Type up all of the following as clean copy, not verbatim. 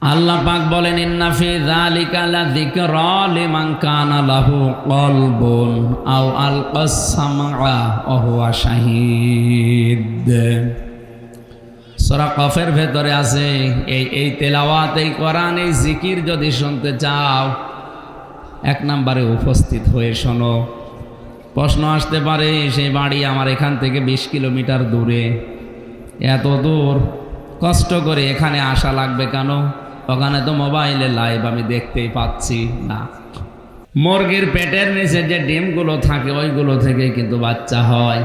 আল্লাহ পাক বলেন ইন্না ফি যালিকা লাযিকরা লিমান কানা লাহু কলবুন আও আলকাস সামআ ওয়া হুয়া শাহীদ। সূরা কফের ভেতরে আছে এই তেলাওয়াত, এই কোরআন, এই জিকির যদি শুনতে চাও এক নম্বরে উপস্থিত হয়ে শোনো। প্রশ্ন আসতে পারে সেই বাড়ি আমার এখান থেকে 20 কিলোমিটার দূরে, এত দূর কষ্ট করে এখানে আসা লাগবে কেন? ওখানে তো মোবাইলে লাইভ আমি দেখতেই পাচ্ছি না। মুরগির পেটের নিচে যে ডিমগুলো থাকে ওইগুলো থেকে কিন্তু বাচ্চা হয়,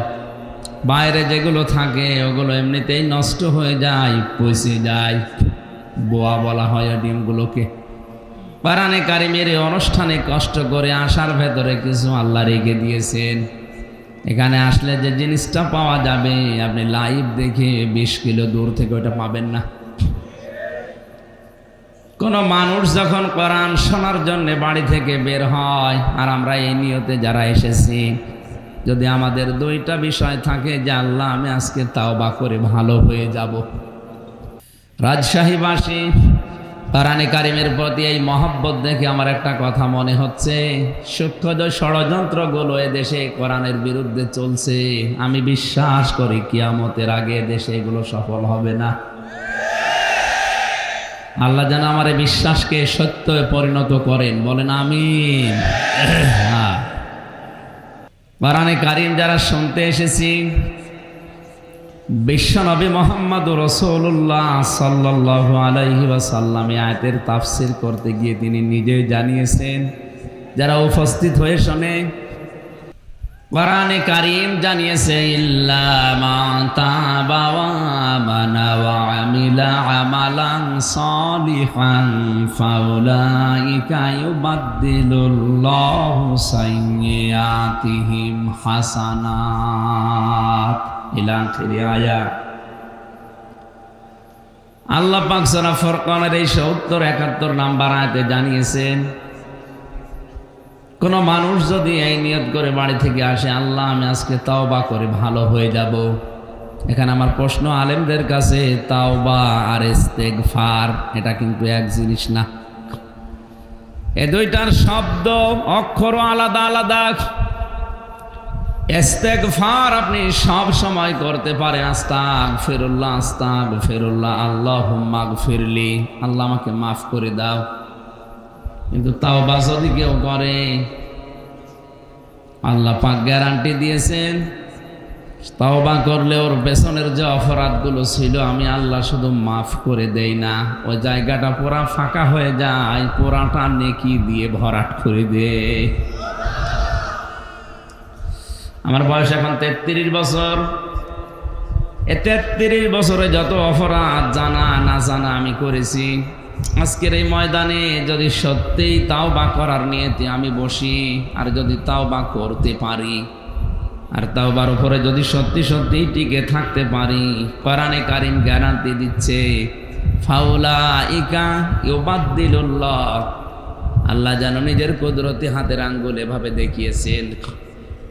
বাইরে যেগুলো থাকে ওগুলো এমনিতেই নষ্ট হয়ে যায়, পচে যায়, বোয়া বলা হয় ডিমগুলোকে। কোরআনে কারিমের এই অনুষ্ঠানে কষ্ট করে আসার ভেতরে কিছু আল্লাহ রেখে দিয়েছেন। এখানে আসলে যে জিনিসটা পাওয়া যাবে আপনি লাইভ দেখে 20 কিলো দূর থেকে ওটা পাবেন না। কোনো মানুষ যখন কোরআন শোনার জন্য বাড়ি থেকে বের হয়, আর আমরা এই নিয়তে যারা এসেছি, যদি আমাদের দুইটা বিষয় থাকে যে আল্লাহ আমি আজকে তাওবা করে ভালো হয়ে যাব। রাজশাহীবাসী কোরআনে কারিমের প্রতি এই মহব্বত দেখে আমার একটা কথা মনে হচ্ছে, সূক্ষ্ম যে ষড়যন্ত্রগুলো এদেশে কোরআনের বিরুদ্ধে চলছে, আমি বিশ্বাস করি কিয়ামতের আগে দেশে এগুলো সফল হবে না। আল্লাহ যেন আমার এই বিশ্বাসকে সত্যে পরিণত করেন, বলেন আমিন। কোরআনে কারিম যারা শুনতে এসেছি, বিশ্বনবী মুহাম্মদুর রাসূলুল্লাহ সাল্লাল্লাহু আলাইহি ওয়াসাল্লাম এই আয়াতের তাফসীর করতে গিয়ে তিনি নিজেই জানিয়েছেন, যারা উপস্থিত হয়ে শুনে কোরআনে কারিম জানিয়েছে ইল্লা মান তাবা ওয়া আমানা ওয়া আমিলা আমালান সালিহান ফাউলাইকা ইউবাদদিলুল্লাহু সাইয়্যাতিহিম হাসানাত ইলা আখিরি আয়াত। আল্লাহ পাক সূরা ফুরকানের এই 70-71 নাম্বার আয়াতে জানিয়েছেন, কোন মানুষ যদি এই নিয়ত করে বাড়ি থেকে আসে আল্লাহ আমি আজকে তাওবা করে ভালো হয়ে যাব। এখানে আমার প্রশ্ন আলেমদের কাছে, তাওবা আর ইস্তেগফার এটা কিন্তু এক জিনিস না, এই দুইটার শব্দ অক্ষর আলাদা আলাদা। ইস্তেগফার আপনি সব সময় করতে পারেন, আস্তাগফিরুল্লাহ আস্তাগফিরুল্লাহ, আল্লাহুম্মা গফিরলি, আল্লাহ আমাকে মাফ করে দাও। কিন্তু তাওবা যদি কেউ করে, আল্লাহ পাক গ্যারান্টি দিয়েছেন তাওবা করলে ওর পেছনের যে অপরাধগুলো ছিল আমি আল্লাহ শুধু মাফ করে দেই না, ওই জায়গাটা পুরা ফাঁকা হয়ে যায়, পুরাটা নেকি দিয়ে ভরাট করে দে। আমার বয়স এখন 33 বছর। এই 33 বছরে যত অপরাধ জানা না জানা আমি করেছি, আজকের এই ময়দানে যদি সত্যিই তাওবা করার নিয়তে আমি বসি, আর যদি তাওবা করতে পারি, আর তাওবার উপরে যদি সত্যি সত্যি টিকে থাকতে পারি, কোরআনে কারিম গ্যারান্টি দিচ্ছে ফাউলাইকা ইউবাদদিলুল্লাহ, আল্লাহ যেন নিজের কুদরতি হাতের আঙ্গুল এভাবে দেখিয়েছেন।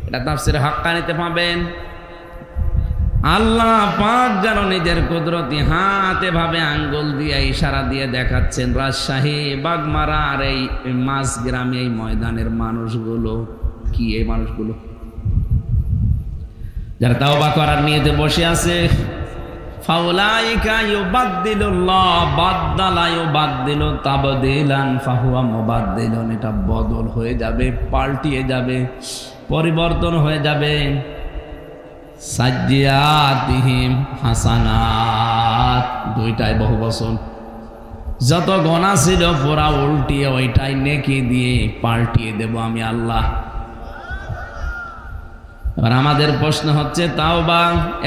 এটা তাফসীরে হাক্কানিতে পাবেন, আল্লাহ পাক যেন নিজের কুদরতি হাতে ভাবে আঙ্গুল দিয়ে ইশারা দিয়ে দেখাচ্ছেন রাজশাহী, বাগমারা আর এই মাছ গ্রামে এই ময়দানের মানুষগুলো কি, এই মানুষগুলো যারা তাওবা করার নিয়তে বসে আছে, ফাউলাইকা ইউবাদদিলুল্লাহ বাদদালা ইউবাদদিলু তাবদীলান ফাহুয়া মুবাদদিলুন, এটা বদল হয়ে যাবে, পাল্টিয়ে যাবে, পরিবর্তন হয়ে যাবে। সাজ্জিয়াতিহিম হাসানাত, দুইটাই বহুবচন, যত গুনাহ ছিল পুরা উল্টিয়ে ওইটাই নেকি দিয়ে পাল্টিয়ে দেব আমি আল্লাহ। এবার আমাদের প্রশ্ন হচ্ছে, তাওবা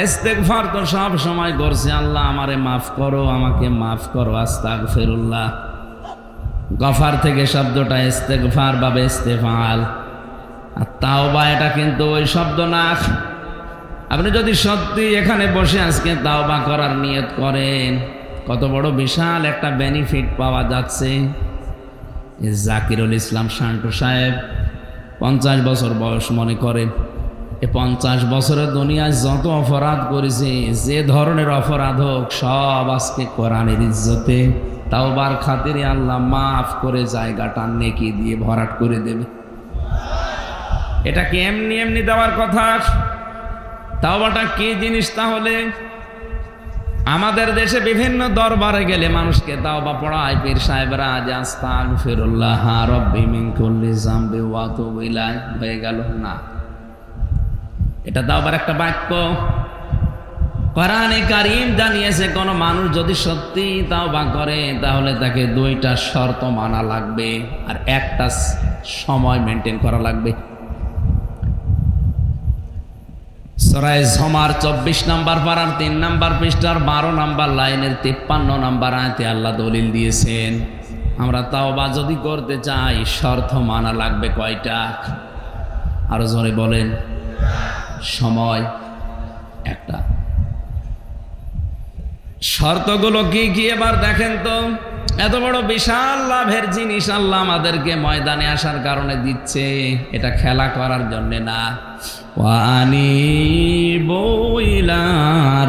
ইস্তেগফার তো সব সময় করছে, আল্লাহ আমারে মাফ করো, আমাকে মাফ করো, আস্তাগফিরুল্লাহ। গফার থেকে শব্দটা ইস্তেগফার বা ইস্তেফাল, আর তাওবা এটা কিন্তু ওই শব্দ না। আপনি যদি সত্যি এখানে বসে আজকে তাওবা করার নিয়ত করেন, কত বড় বিশাল একটা বেনিফিট পাওয়া যাচ্ছে। জাকিরুল ইসলাম শান্টু সাহেব 50 বছর বয়স মনে করেন, এই 50 বছরের দুনিয়ায় যত অপরাধ করেছে, যে ধরনের অপরাধ হোক, সব আজকে কোরআনের ইজ্জতে তাওবার খাতিরে আল্লাহ মাফ করে জায়গাটা নেকি দিয়ে ভরাট করে দেবে। এটা কি এমনি এমনি দেওয়ার কথা? তাওবাটা কি জিনিস? তাহলে আমাদের দেশে বিভিন্ন দরবারে গেলে মানুষকে তাওবা পড়ায় পীর সাহেবরা, যে আস্তাগফিরুল্লাহ রাব্বি মিন কুল্লি যামবি ওয়া আতুবু ইলাইহি, হয়ে গেল না। এটা তাওবার একটা বাক্য। কোরআনে কারীম জানিয়েছে কোন মানুষ যদি সত্যি তাওবা করে তাহলে তাকে দুইটা শর্ত মানা লাগবে আর একটা সময় মেনটেন করা লাগবে। সূরা জুমার 24 নম্বর পারার 3 নম্বর পৃষ্ঠার 12 নম্বর লাইনের 53 নম্বর আয়াতে আল্লাহ দলিল দিয়েছেন, আমরা তাওবা যদি করতে চাই শর্ত মানা লাগবে কয়টা? আরো জোরে বলেন। সময় একটা। শর্তগুলো কি কি এবার দেখেন তো। এত বড় বিশাল লাভের জিনিস আল্লাহ আমাদেরকে ময়দানে আসার কারণে দিচ্ছে, এটা খেলা করার জন্য না। ওয়ানিবু ইলা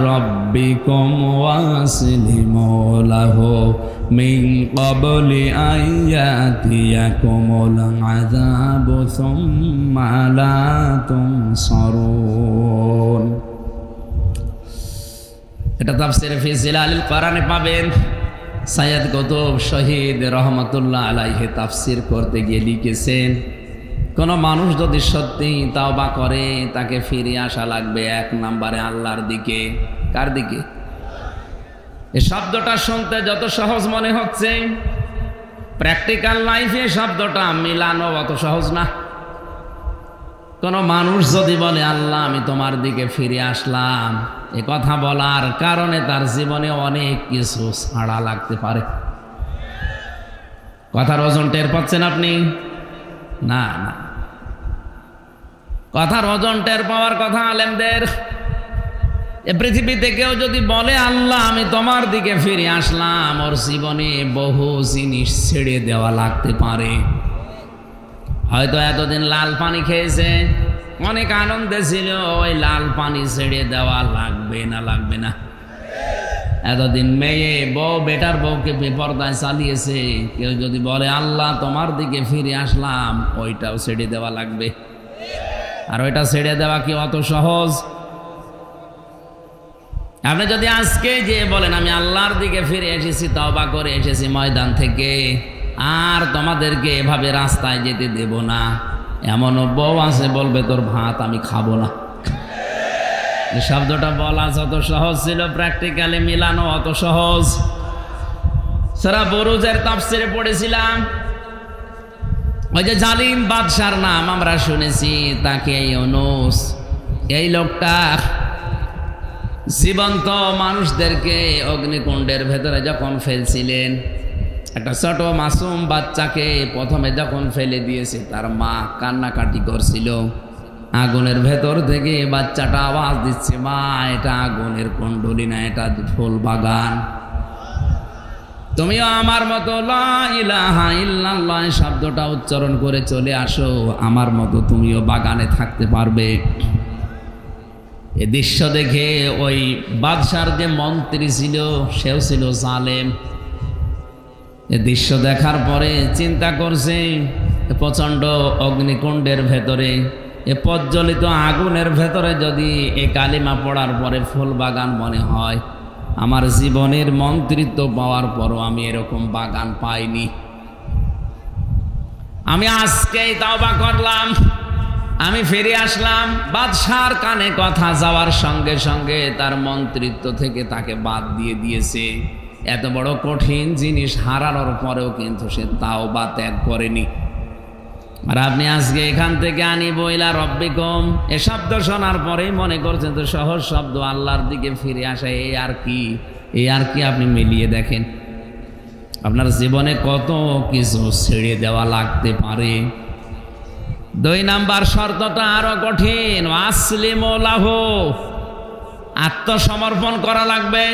রাব্বিকুম ওয়াসলিমু লাহু মিন ক্বাবলি আইয়াতিয়াকুমুল আযাবু সুম্মা লা তুনসারুন। এটা তাফসীরে ফি জিলালিল কোরআনে পাবেন। সাইয়্যিদ কুতুব শহীদ রহমাতুল্লাহ আলাইহি তাফসীর করতে গিয়ে লিখেছেন, কোন মানুষ যদি সত্যি তাওবা করে তাকে ফিরে আসা লাগবে 1 নম্বরে আল্লাহর দিকে। কার দিকে? এই শব্দটা শুনতে যত সহজ মনে হচ্ছে, প্র্যাকটিক্যাল লাইফে শব্দটা মিলানো অত সহজ না। কোন মানুষ যদি বলে আল্লাহ আমি তোমার দিকে ফিরে আসলাম, এ কথা বলার কারণে তার জীবনে অনেক কিছু ছাড়া লাগতে পারে। কথার ওজন টের পাচ্ছেন আপনি? না না, কথার ওজন টের পাওয়ার কথা আলেমদের। এ পৃথিবীতে কেউ যদি বলে আল্লাহ আমি তোমার দিকে ফিরে আসলাম, ওর জীবনে বহু জিনিস ছেড়ে দেওয়া লাগতে পারে। হয়তো এতদিন লাল পানি খেয়েছে, অনেক আনন্দে ছিল, ওই লাল পানি ছেড়ে দেওয়া লাগবে না? লাগবে না? এতদিন মেয়ে বউ বেটার বউকে বেপরদায় চালিয়েছে, কেউ যদি বলে আল্লাহ তোমার দিকে ফিরে আসলাম, ওইটাও ছেড়ে দেওয়া লাগবে। আর ওইটা ছেড়ে দেওয়া কি অত সহজ? আপনি যদি আজকে যে বলেন আমি আল্লাহর দিকে ফিরে এসেছি, তওবা করে এসেছি ময়দান থেকে, আর তোমাদেরকে এভাবে রাস্তায় যেতে দেব না, এমনও বউ আছে বলবে তোর ভাত আমি খাবো না। এই শব্দটা বলা যত সহজ ছিল, প্র্যাকটিক্যালি মিলানো অত সহজ। সূরা বুরুজের তাফসীরে পড়েছিলাম, ওই যে জালিম বাদশার নাম আমরা শুনেছি, তাকে ইউনূস, এই লোকটা জীবন্ত মানুষদেরকে অগ্নিকুণ্ডের ভেতরে যখন ফেলছিলেন, একটা ছোট মাসুম বাচ্চাকে প্রথমে যখন ফেলে দিয়েছে, তার মা কান্নাকাটি করছিল। আগুনের ভেতর থেকে বাচ্চাটা আওয়াজ দিচ্ছে, মা এটা আগুনের কুণ্ডলী না, এটা ফুল বাগান। তুমিও আমার মতো লা ইলাহা ইল্লাল্লাহ শব্দটা উচ্চারণ করে চলে আসো, আমার মতো তুমিও বাগানে থাকতে পারবে। এ দৃশ্য দেখে ওই বাদশার যে মন্ত্রী ছিল, সেও ছিল জালেম। এ দৃশ্য দেখার পরে চিন্তা করছে, প্রচণ্ড অগ্নিকুণ্ডের ভেতরে, এ প্রজ্বলিত আগুনের ভেতরে যদি এ কালিমা পড়ার পরে ফুল বাগান মনে হয়, আমার জীবনের মন্ত্রিত্ব পাওয়ার পরও আমি এরকম বাগান পাইনি। আমি আজকেই তাওবা করলাম, আমি ফিরে আসলাম। বাদশার কানে কথা যাওয়ার সঙ্গে সঙ্গে তার মন্ত্রিত্ব থেকে তাকে বাদ দিয়ে দিয়েছে। এত বড় কঠিন জিনিস হারানোর পরেও কিন্তু সে তাওবা ত্যাগ করেনি। আর আপনি আজকে এখান থেকে আনিবু ইলা রাব্বিকুম এ শব্দ শোনার পরেই মনে করছেন তো সহজ শব্দ, আল্লাহর দিকে ফিরে আসা, এই আর কি, এই আর কি। আপনি মিলিয়ে দেখেন আপনার জীবনে কত কিছু ছেড়ে দেওয়া লাগতে পারে। 2 নাম্বার শর্তটা আরো কঠিন, আসলিমু লাহু, আত্মসমর্পণ করা লাগবে।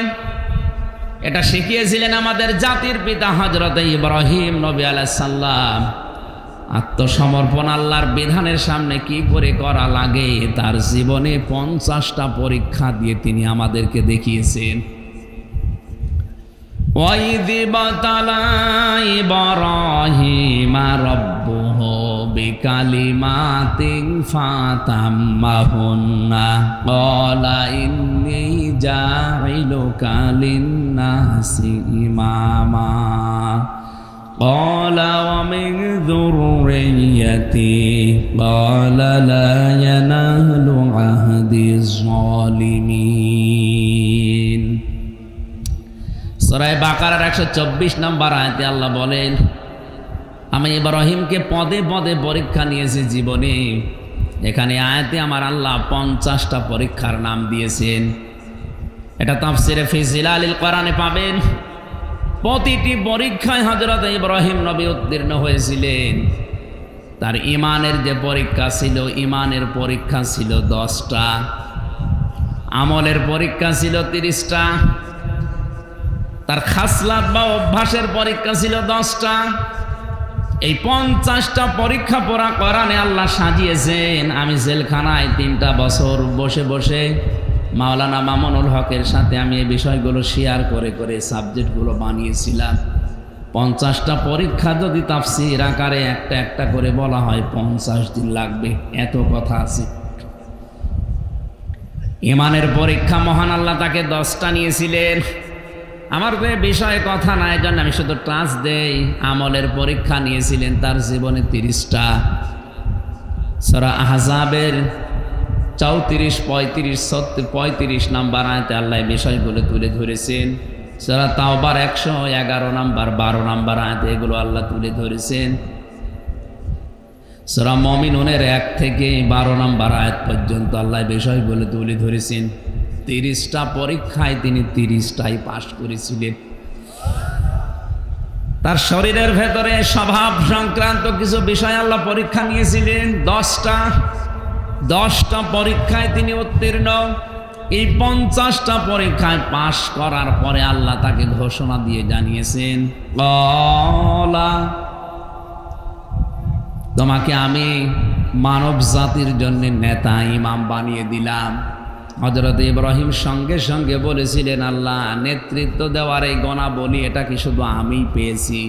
এটা শিখিয়েছিলেন আমাদের জাতির পিতা হযরত ইব্রাহিম নবী আলাইহিস সালাম। আত্মসমর্পণ আল্লাহর বিধানের সামনে কি করে করা লাগে তার জীবনে 50টা পরীক্ষা দিয়ে তিনি আমাদেরকে দেখিয়েছেন। وَإِذِ ابْتَلَى إِبْرَاهِيمَ رَبُّهُ بِكَلِمَاتٍ فَأَتَمَّهُنَّ قَالَ إِنِّي جَاعِلُكَ لِلنَّاسِ إِمَامًا قَالَ وَمِنْ ذُرِّيَّتِي قَالَ لَا يَنَالُ عَهْدِي الظَّالِمِينَ। সূরা বাকারার 124 নম্বর আয়াতে আল্লাহ বলেন, আমি ইব্রাহিমকে পদে পদে পরীক্ষা নিয়েছি জীবনে। এখানে আয়াতে আমার আল্লাহ 50টা পরীক্ষার নাম দিয়েছেন। এটা তাফসিরে ফি জিলালিল কোরআনে পাবেন। প্রতিটি পরীক্ষায় হযরত ইব্রাহিম নবী উত্তীর্ণ হয়েছিলেন। তার ঈমানের যে পরীক্ষা ছিল, ঈমানের পরীক্ষা ছিল 10টা, আমলের পরীক্ষা ছিল 30টা, তার খাসলাত বা অভ্যাসের পরীক্ষা ছিল 10টা। এই 50টা পরীক্ষা পড়া কোরআনে আল্লাহ সাজিয়েছেন। আমি জেলখানায় 3টা বছর বসে বসে মাওলানা মামুনুল হকের সাথে আমি এই বিষয়গুলো শেয়ার করে করে সাবজেক্টগুলো বানিয়েছিলাম। 50টা পরীক্ষা যদি তাফসীর আকারে একটা একটা করে বলা হয় 50 দিন লাগবে, এত কথা আছে। ঈমানের পরীক্ষা মহান আল্লাহ তাকে 10টা নিয়েছিলেন। আমার বিষয়ে কথা নাই, জন্য আমি শুধু টাচ দেই। আমলের পরীক্ষা নিয়েছিলেন তার জীবনে 30টা। সূরা আহজাবের 34, 35, 35 নাম্বার আয়াতে আল্লাহ বিষয়গুলো তুলে ধরেছেন। সূরা তাওবার 111 নাম্বার 12 নাম্বার আয়াতে এগুলো আল্লাহ তুলে ধরেছেন। সূরা মুমিনুনের 1 থেকে 12 নাম্বার আয়াত পর্যন্ত আল্লাহ বিষয়গুলো তুলে ধরেছেন। 30টা পরীক্ষায় তিনি 30টাই পাশ করেছিলেন। তার শরীরের ভেতরে স্বভাব সংক্রান্ত কিছু বিষয় আল্লাহ পরীক্ষা নিয়েছিলেন 10টা পরীক্ষায় তিনি উত্তীর্ণ। এই 50টা পরীক্ষায় পাশ করার পরে আল্লাহ তাকে ঘোষণা দিয়ে জানিয়েছেন, তোমাকে আমি মানব জাতির জন্য নেতা ইমাম বানিয়ে দিলাম। হযরত ইব্রাহিম সঙ্গে সঙ্গে বলেছিলেন, আল্লাহ নেতৃত্ব দেওয়ার এই গুণাবলী এটা কি শুধু আমিই পেয়েছি,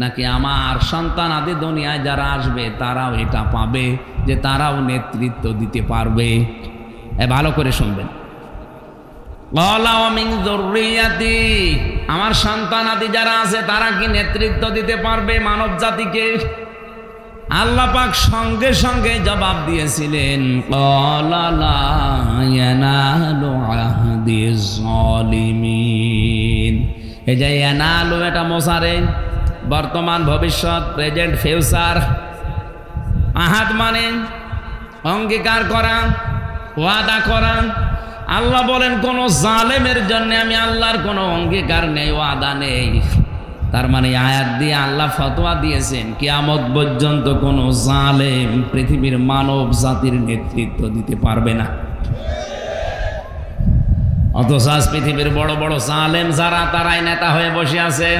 নাকি আমার সন্তান আদি দুনিয়ায় যারা আসবে তারাও এটা পাবে, যে তারাও নেতৃত্ব দিতে পারবে? ভালো করে শুনবেন। আমার সন্তান আদি যারা আছে তারা কি নেতৃত্ব দিতে পারবে মানব জাতিকে? আল্লাহ পাক সঙ্গে সঙ্গে জবাব দিয়েছিলেন, এই যে ইয়ানালু এটা মোসারে, বর্তমান ভবিষ্যৎ, প্রেজেন্ট ফিউচার। আহাদ মানে অঙ্গীকার করা, ওয়াদা করা। আল্লাহ বলেন কোন জালেমের জন্য আমি আল্লাহর কোনো অঙ্গীকার নেই, ওয়াদা নেই। তার মানে আয়াত দিয়ে আল্লাহ ফতোয়া দিয়েছেন কিয়ামত পর্যন্ত কোন জালেম পৃথিবীর মানব জাতির নেতৃত্ব দিতে পারবে না। অথচ আজ পৃথিবীর বড় বড় জালেম যারা, তারাই নেতা হয়ে বসে আছে।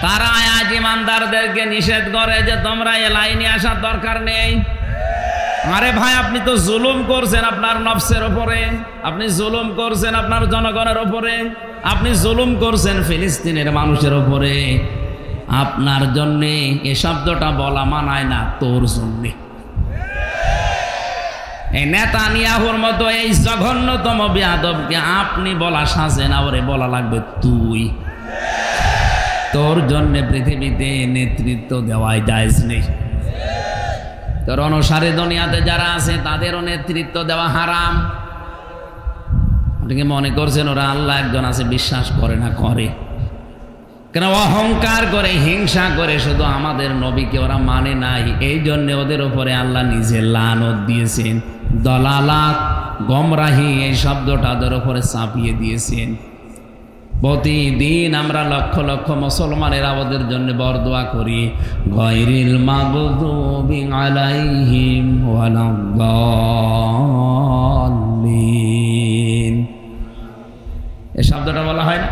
তারা আজ ইমানদারদেরকে নিষেধ করে যে তোমরা এ লাইনে আসার দরকার নেই। আরে ভাই, আপনি তো জুলুম করছেন আপনার নফসের উপরে, আপনি জুলুম করছেন আপনার জনগণের উপরে, আপনি জুলুম করছেন ফিলিস্তিনের মানুষের উপরে। আপনার জন্যে এ শব্দটা বলা মানায় না, তোর জন্যে। এই নেতানিয়াহুর মতো এই জঘন্যতম বেয়াদবকে আপনি বলা সাজে না, ওরে বলা লাগবে তুই। তোর জন্য পৃথিবীতে নেতৃত্ব দেওয়াই জায়েজ নেই। তোর অনুসারী দুনিয়াতে যারা আছে তাদেরও নেতৃত্ব দেওয়া হারাম। আপনি মনে করছেন ওরা আল্লাহ একজন আছে, বিশ্বাস করে না? করে। কেন? অহংকার করে, হিংসা করে, শুধু আমাদের নবীকে ওরা মানে নাই। এই জন্য ওদের উপরে আল্লাহ নিজে লানত দিয়েছেন। দলালাত, গমরাহি, এই শব্দটা ওদের উপরে চাপিয়ে দিয়েছেন। প্রতিদিন আমরা লক্ষ লক্ষ মুসলমানেরা ওদের জন্য বরদোয়া করি, গায়রিল মাগদুবি আলাইহিম ওয়ালাদ-দাল্লিন। এই শব্দটা বলা হয় না?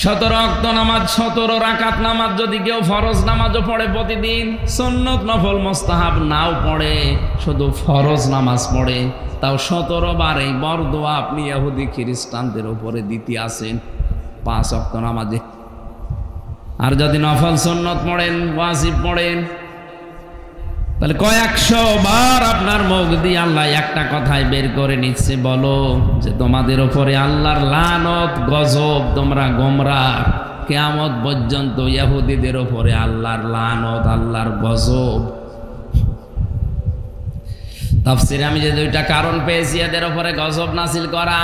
17 ওয়াক্ত নামাজ, 17 রাকাত নামাজ যদি কেউ ফরজ নামাজও পড়ে প্রতিদিন, সুন্নত নফল মুস্তাহাব নাও পড়ে, শুধু ফরজ নামাজ পড়ে, তাও 17 বার এই বরদোয়া আপনি ইহুদি খ্রিস্টানদের উপরে দিতে আসেন 5 ওয়াক্ত নামাজে। আর যদি নফল সুন্নত পড়েন, ওয়াজিব পড়েন, তাহলে কয়েকশো বার আপনার মুখ দিয়ে আল্লাহ একটা কথাই বের করে নিচ্ছে, বলো যে তোমাদের উপরে আল্লাহর লানত গজব, তোমরা গোমরাহ। কিয়ামত পর্যন্ত ইহুদিদের উপরে আল্লাহর লানত, আল্লাহর গজব। তাফসিরে আমি যে 2টা কারণ পেয়েছি এদের উপরে গজব নাযিল করা,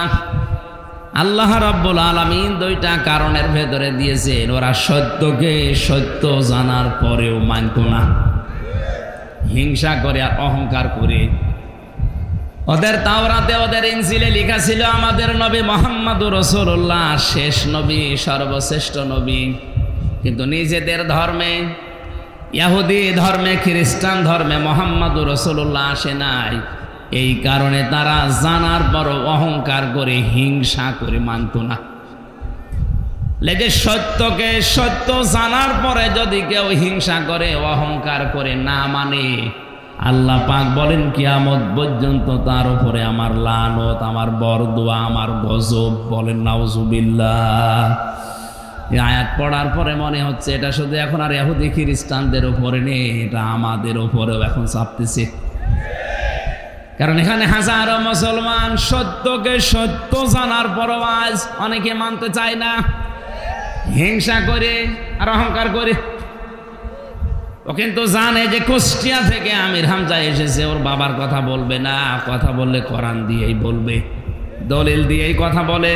আল্লাহ রাব্বুল আলামিন 2টা কারণের ভেতরে দিয়েছেন। ওরা সত্যকে সত্য জানার পরেও মানত না, হিংসা করে আর অহংকার করে। ওদের তাওরাতে, ওদের ইনজিলে লেখা ছিল আমাদের নবী মুহাম্মদুর রাসূলুল্লাহ শেষ নবী, সর্বশ্রেষ্ঠ নবী। কিন্তু নিজেদের ধর্মে, ইহুদি ধর্মে, খ্রিস্টান ধর্মে মুহাম্মদুর রাসূলুল্লাহ আসে নাই। এই কারণে তারা জানার পরও অহংকার করে, হিংসা করে মানত না। লেগে সত্যকে সত্য জানার পরে যদি কেউ হিংসা করে, অহংকার করে, না মানে, আল্লাহ পাক বলেন কিয়ামত পর্যন্ত তার উপরে আমার লানত, আমার বরদোয়া, আমার গজব। বলেন নাউজুবিল্লাহ। এই আয়াত পড়ার পরে মনে হচ্ছে এটা শুধু এখন আর ইহুদি খ্রিস্টানদের উপরে নেই, এটা আমাদের উপরেও এখন চাপতেছে। কারণ এখানে হাজারো মুসলমান সত্যকে সত্য জানার পরও আজ অনেকে মানতে চায় না, হিংসা করে আর অহংকার করে। ও কিন্তু জানে যে কুষ্টিয়া থেকে আমির হামজা এসেছে, ওর বাবার কথা বলবে না, কথা বললে কোরআন দিয়েই বলবে, দলিল দিয়েই কথা বলে।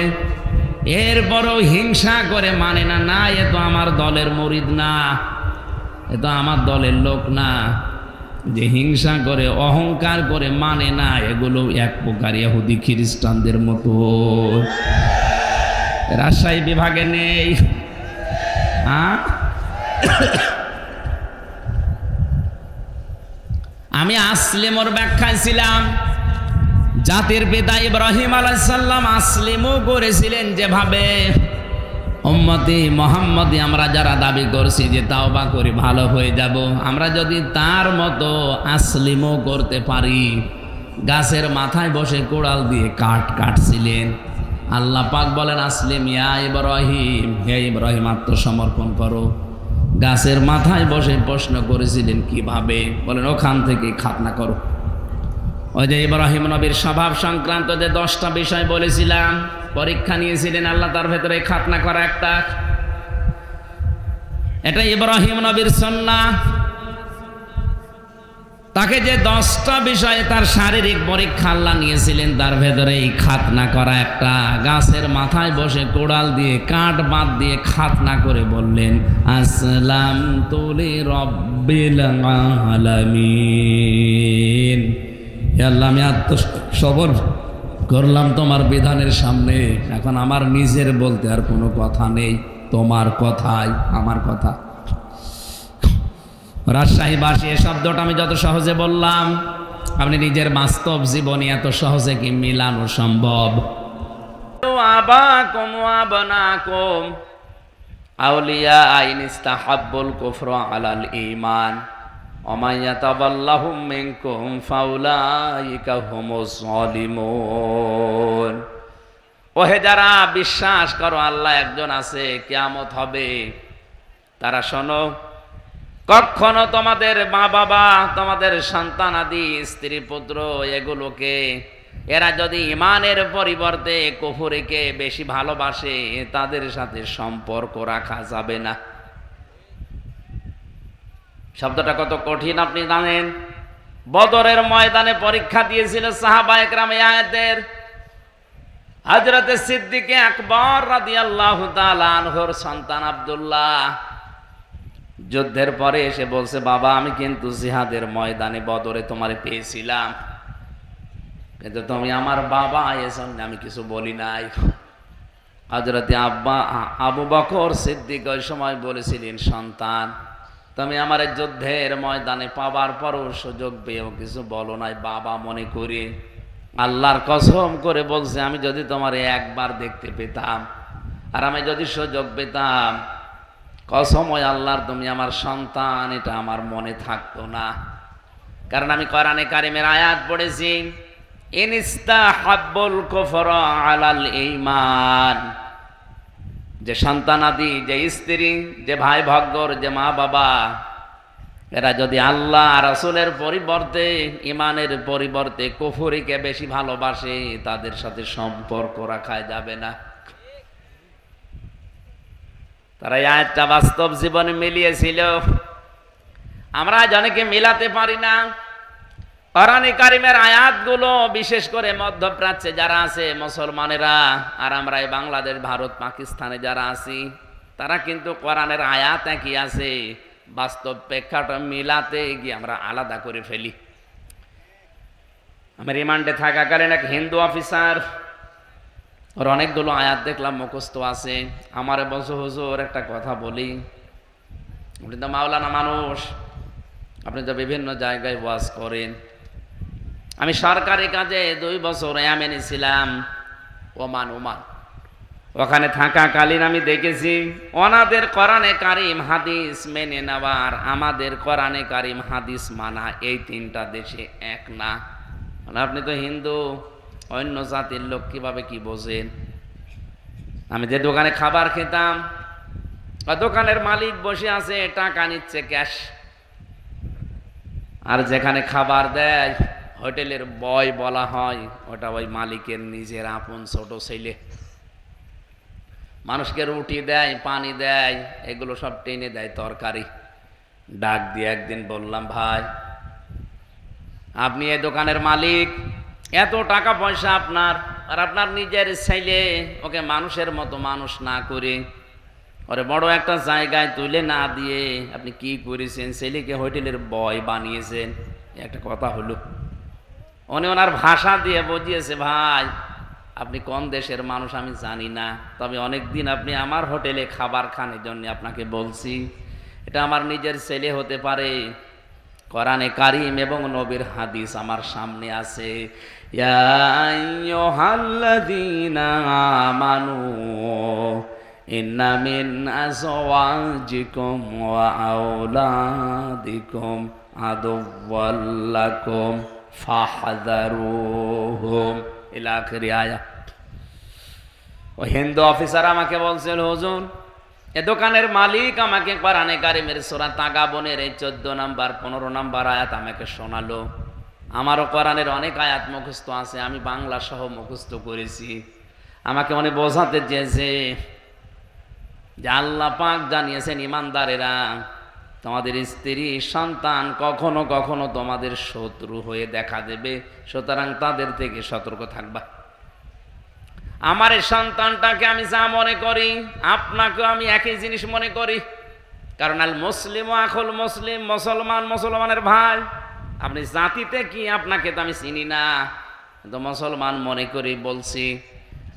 এরপরও হিংসা করে মানে না, না এ তো আমার দলের মুরিদ না, এ তো আমার দলের লোক না। যে হিংসা করে, অহংকার করে মানে না, এগুলো এক প্রকার ইহুদি খ্রিস্টানদের মতো। রাজশাহী বিভাগে নেই। আমি আসলিমর ব্যাখ্যায় ছিলাম। জাতির পিতা ইব্রাহিম আলাইহিস সালাম আসলিমও করেছিলেন যেভাবে। উম্মতি মুহাম্মদি আমরা যারা দাবি করছি যে তাওবা করে ভালো হয়ে যাব, আমরা যদি তার মতো আসলিমও করতে পারি। গাছের মাথায় বসে কোড়াল দিয়ে কাঠ কাটছিলেন। আল্লাহ পাক বলেন আসলিম ইয়া ইব্রাহিম, হে ইব্রাহিম আত্মসমর্পণ করো। গাছের মাথায় বসে প্রশ্ন করেছিলেন কিভাবে? বলেন ওখান থেকে খাতনা করো। ওই যে ইব্রাহিম নবীর স্বভাব সংক্রান্ত যে 10টা বিষয় বলেছিলাম, পরীক্ষা নিয়েছিলেন আল্লাহ, তার ভেতরে খাতনা করা একটা। এটা ইব্রাহিম নবীর সুন্নাহ। তাকে যে 10টা বিষয়ে তার শারীরিক পরীক্ষা আল্লাহ নিয়েছিলেন, তার ভেতরে এই খাতনা করা একটা। গাছের মাথায় বসে কোড়াল দিয়ে কাঠ বাদ দিয়ে খাতনা করে বললেন আসলামতু লিরাব্বিল আলামিন। হে আল্লাহ, আমি আত্মসমর্পণ করলাম তোমার বিধানের সামনে। এখন আমার নিজের বলতে আর কোনো কথা নেই, তোমার কথাই আমার কথা। রাজশাহীবাসী এই শব্দটা আমি যত সহজে বললাম, আপনি নিজের বাস্তব জীবনে এত সহজে কি মিলানো সম্ভব? আবাকুম ওয়া আবনাকুম আউলিয়া ইন ইস্তাহাব্বুল কুফরা আলাল ঈমান ওয়া মান ইয়াতাওয়াল্লাহুম মিনকুম ফাউলাইকা হুমুজ যালিমুন। ওহে যারা বিশ্বাস করো আল্লাহ একজন আছে, কিয়ামত হবে, তারা শোনো, কখনো তোমাদের মা বাবা, তোমাদের সন্তানাদি, স্ত্রী পুত্র, এগুলোকে এরা যদি ইমানের পরিবর্তে কুফরিকে বেশি ভালোবাসে, তাদের সাথে সম্পর্ক রাখা যাবে না। শব্দটা কত কঠিন আপনি জানেন। বদরের ময়দানে পরীক্ষা দিয়েছিল সাহাবায়ে কেরাম এই আয়াতের। হযরতে সিদ্দিক আকবর রাদিয়াল্লাহু তাআলা আনহুর সন্তান আব্দুল্লাহ যুদ্ধের পরে এসে বলছে, বাবা আমি কিন্তু জিহাদের ময়দানে বদরে তোমারে পেয়েছিলাম, কিন্তু তুমি আমার বাবা, এজন্য আমি কিছু বলি নাই। হযরতে আবু বকর সিদ্দিক ওই সময় বলেছিলেন, সন্তান তুমি আমার যুদ্ধের ময়দানে পাবার পরও সুযোগ পেয়েও কিছু বলো নাই বাবা মনে করে। আল্লাহর কসম করে বলছে, আমি যদি তোমার একবার দেখতে পেতাম আর আমি যদি সুযোগ পেতাম, কসম ওই আল্লাহর তুমি আমার সন্তান, এটা আমার মনে থাকতো না। কারণ আমি কোরআনে কারিমের আয়াত পড়েছি, ইনস্তাহাব্বুল কুফরা আলাল ঈমান, যে সন্তানাদি, যে স্ত্রী, যে ভাই ভাগ্যর, যে মা বাবা, এরা যদি আল্লাহ রাসূলের পরিবর্তে, ইমানের পরিবর্তে কুফরিকে বেশি ভালোবাসে, তাদের সাথে সম্পর্ক রাখা যাবে না। তারা এই আয়াতটা বাস্তব জীবনে মিলিয়েছিল। আমরা আজ অনেকে মিলাতে পারি না। কোরআনে কারিমের আয়াতগুলো বিশেষ করে মধ্যপ্রাচ্যে যারা আছে মুসলমানেরা, আর আমরা এই বাংলাদেশ, ভারত, পাকিস্তানে যারা আছি, তারা কিন্তু কোরআনের আয়াত একই আছে, বাস্তব প্রেক্ষাপট মিলাতে গিয়ে আমরা আলাদা করে ফেলি। আমি রিমান্ডে থাকাকালীন এক হিন্দু অফিসার, ওর অনেকগুলো আয়াত দেখলাম মুখস্থ আছে। আমারে বলছে, হুজুর একটা কথা বলি, আপনি তো মাওলানা মানুষ, আপনি তো বিভিন্ন জায়গায় ওয়াজ করেন। আমি সরকারি কাজে 2 বছর ইয়ামেনে ছিলাম, ওমান। ওখানে থাকাকালীন আমি দেখেছি ওনাদের কোরআনে কারিম হাদিস মেনে নেওয়ার, আমাদের কোরআনে কারিম হাদিস মানা, এই 3টা দেশে এক না। আপনি তো হিন্দু, অন্য জাতির লোক, কিভাবে কি বোঝেন? আমি যে দোকানে খাবার খেতাম, দোকানের মালিক বসে আছে, টাকা নিচ্ছে ক্যাশ, আর যেখানে খাবার দেয় হোটেলের বয় বলা হয়, ওটা ওই মালিকের নিজের আপন ছোট ছেলে। মানুষকে রুটি দেয়, পানি দেয়, এগুলো সব টেনে দেয় তরকারি। ডাক দিয়ে একদিন বললাম, ভাই আপনি এই দোকানের মালিক, এত টাকা পয়সা আপনার, আর আপনার নিজের ছেলে, ওকে মানুষের মতো মানুষ না করে ওরে বড় একটা জায়গায় তুলে না দিয়ে আপনি কি করেছেন? ছেলেকে হোটেলের বয় বানিয়েছেন। একটা কথা হলো, উনি ওনার ভাষা দিয়ে বুঝিয়েছে, ভাই আপনি কোন দেশের মানুষ আমি জানি না, তবে অনেকদিন আপনি আমার হোটেলে খাবার খান, এই জন্য আপনাকে বলছি, এটা আমার নিজের ছেলে হতে পারে। কোরআনে কারিম এবং নবীর হাদিস আমার সামনে আছে। ইয়া আইয়ুহাল্লাযীনা আমানু ইন্না মিন আযওয়াজিকুম ওয়া আওলাদিকুম আদুওয়াল লাকুম ফাহযারুহুম ইলা আখিরি আয়াত। ও হিন্দু অফিসার আমাকে বলছিল, হুজুর এ দোকানের মালিক আমাকে কোরআনে কারিমের সূরা তাগাবনের এই 14 নাম্বার 15 নাম্বার আয়াত আমাকে শোনালো। আমারও কোরআনের অনেক আয়াত মুখস্থ আছে, আমি বাংলা সহ মুখস্থ করেছি। আমাকে মনে বোঝাতে চেয়েছে যে আল্লাহ পাক জানিয়েছেন, ইমানদারেরা তোমাদের স্ত্রী সন্তান কখনো কখনো তোমাদের শত্রু হয়ে দেখা দেবে, সুতরাং তাদের থেকে সতর্ক থাকবা। আমার এই সন্তানটাকে আমি যা মনে করি, আপনাকেও আমি একই জিনিস মনে করি, কারণ আল মুসলিম আখুল মুসলিম, মুসলমান মুসলমানের ভাই। আপনি জাতিতে কি, আপনাকে তো আমি চিনি না, কিন্তু মুসলমান মনে করি বলছি।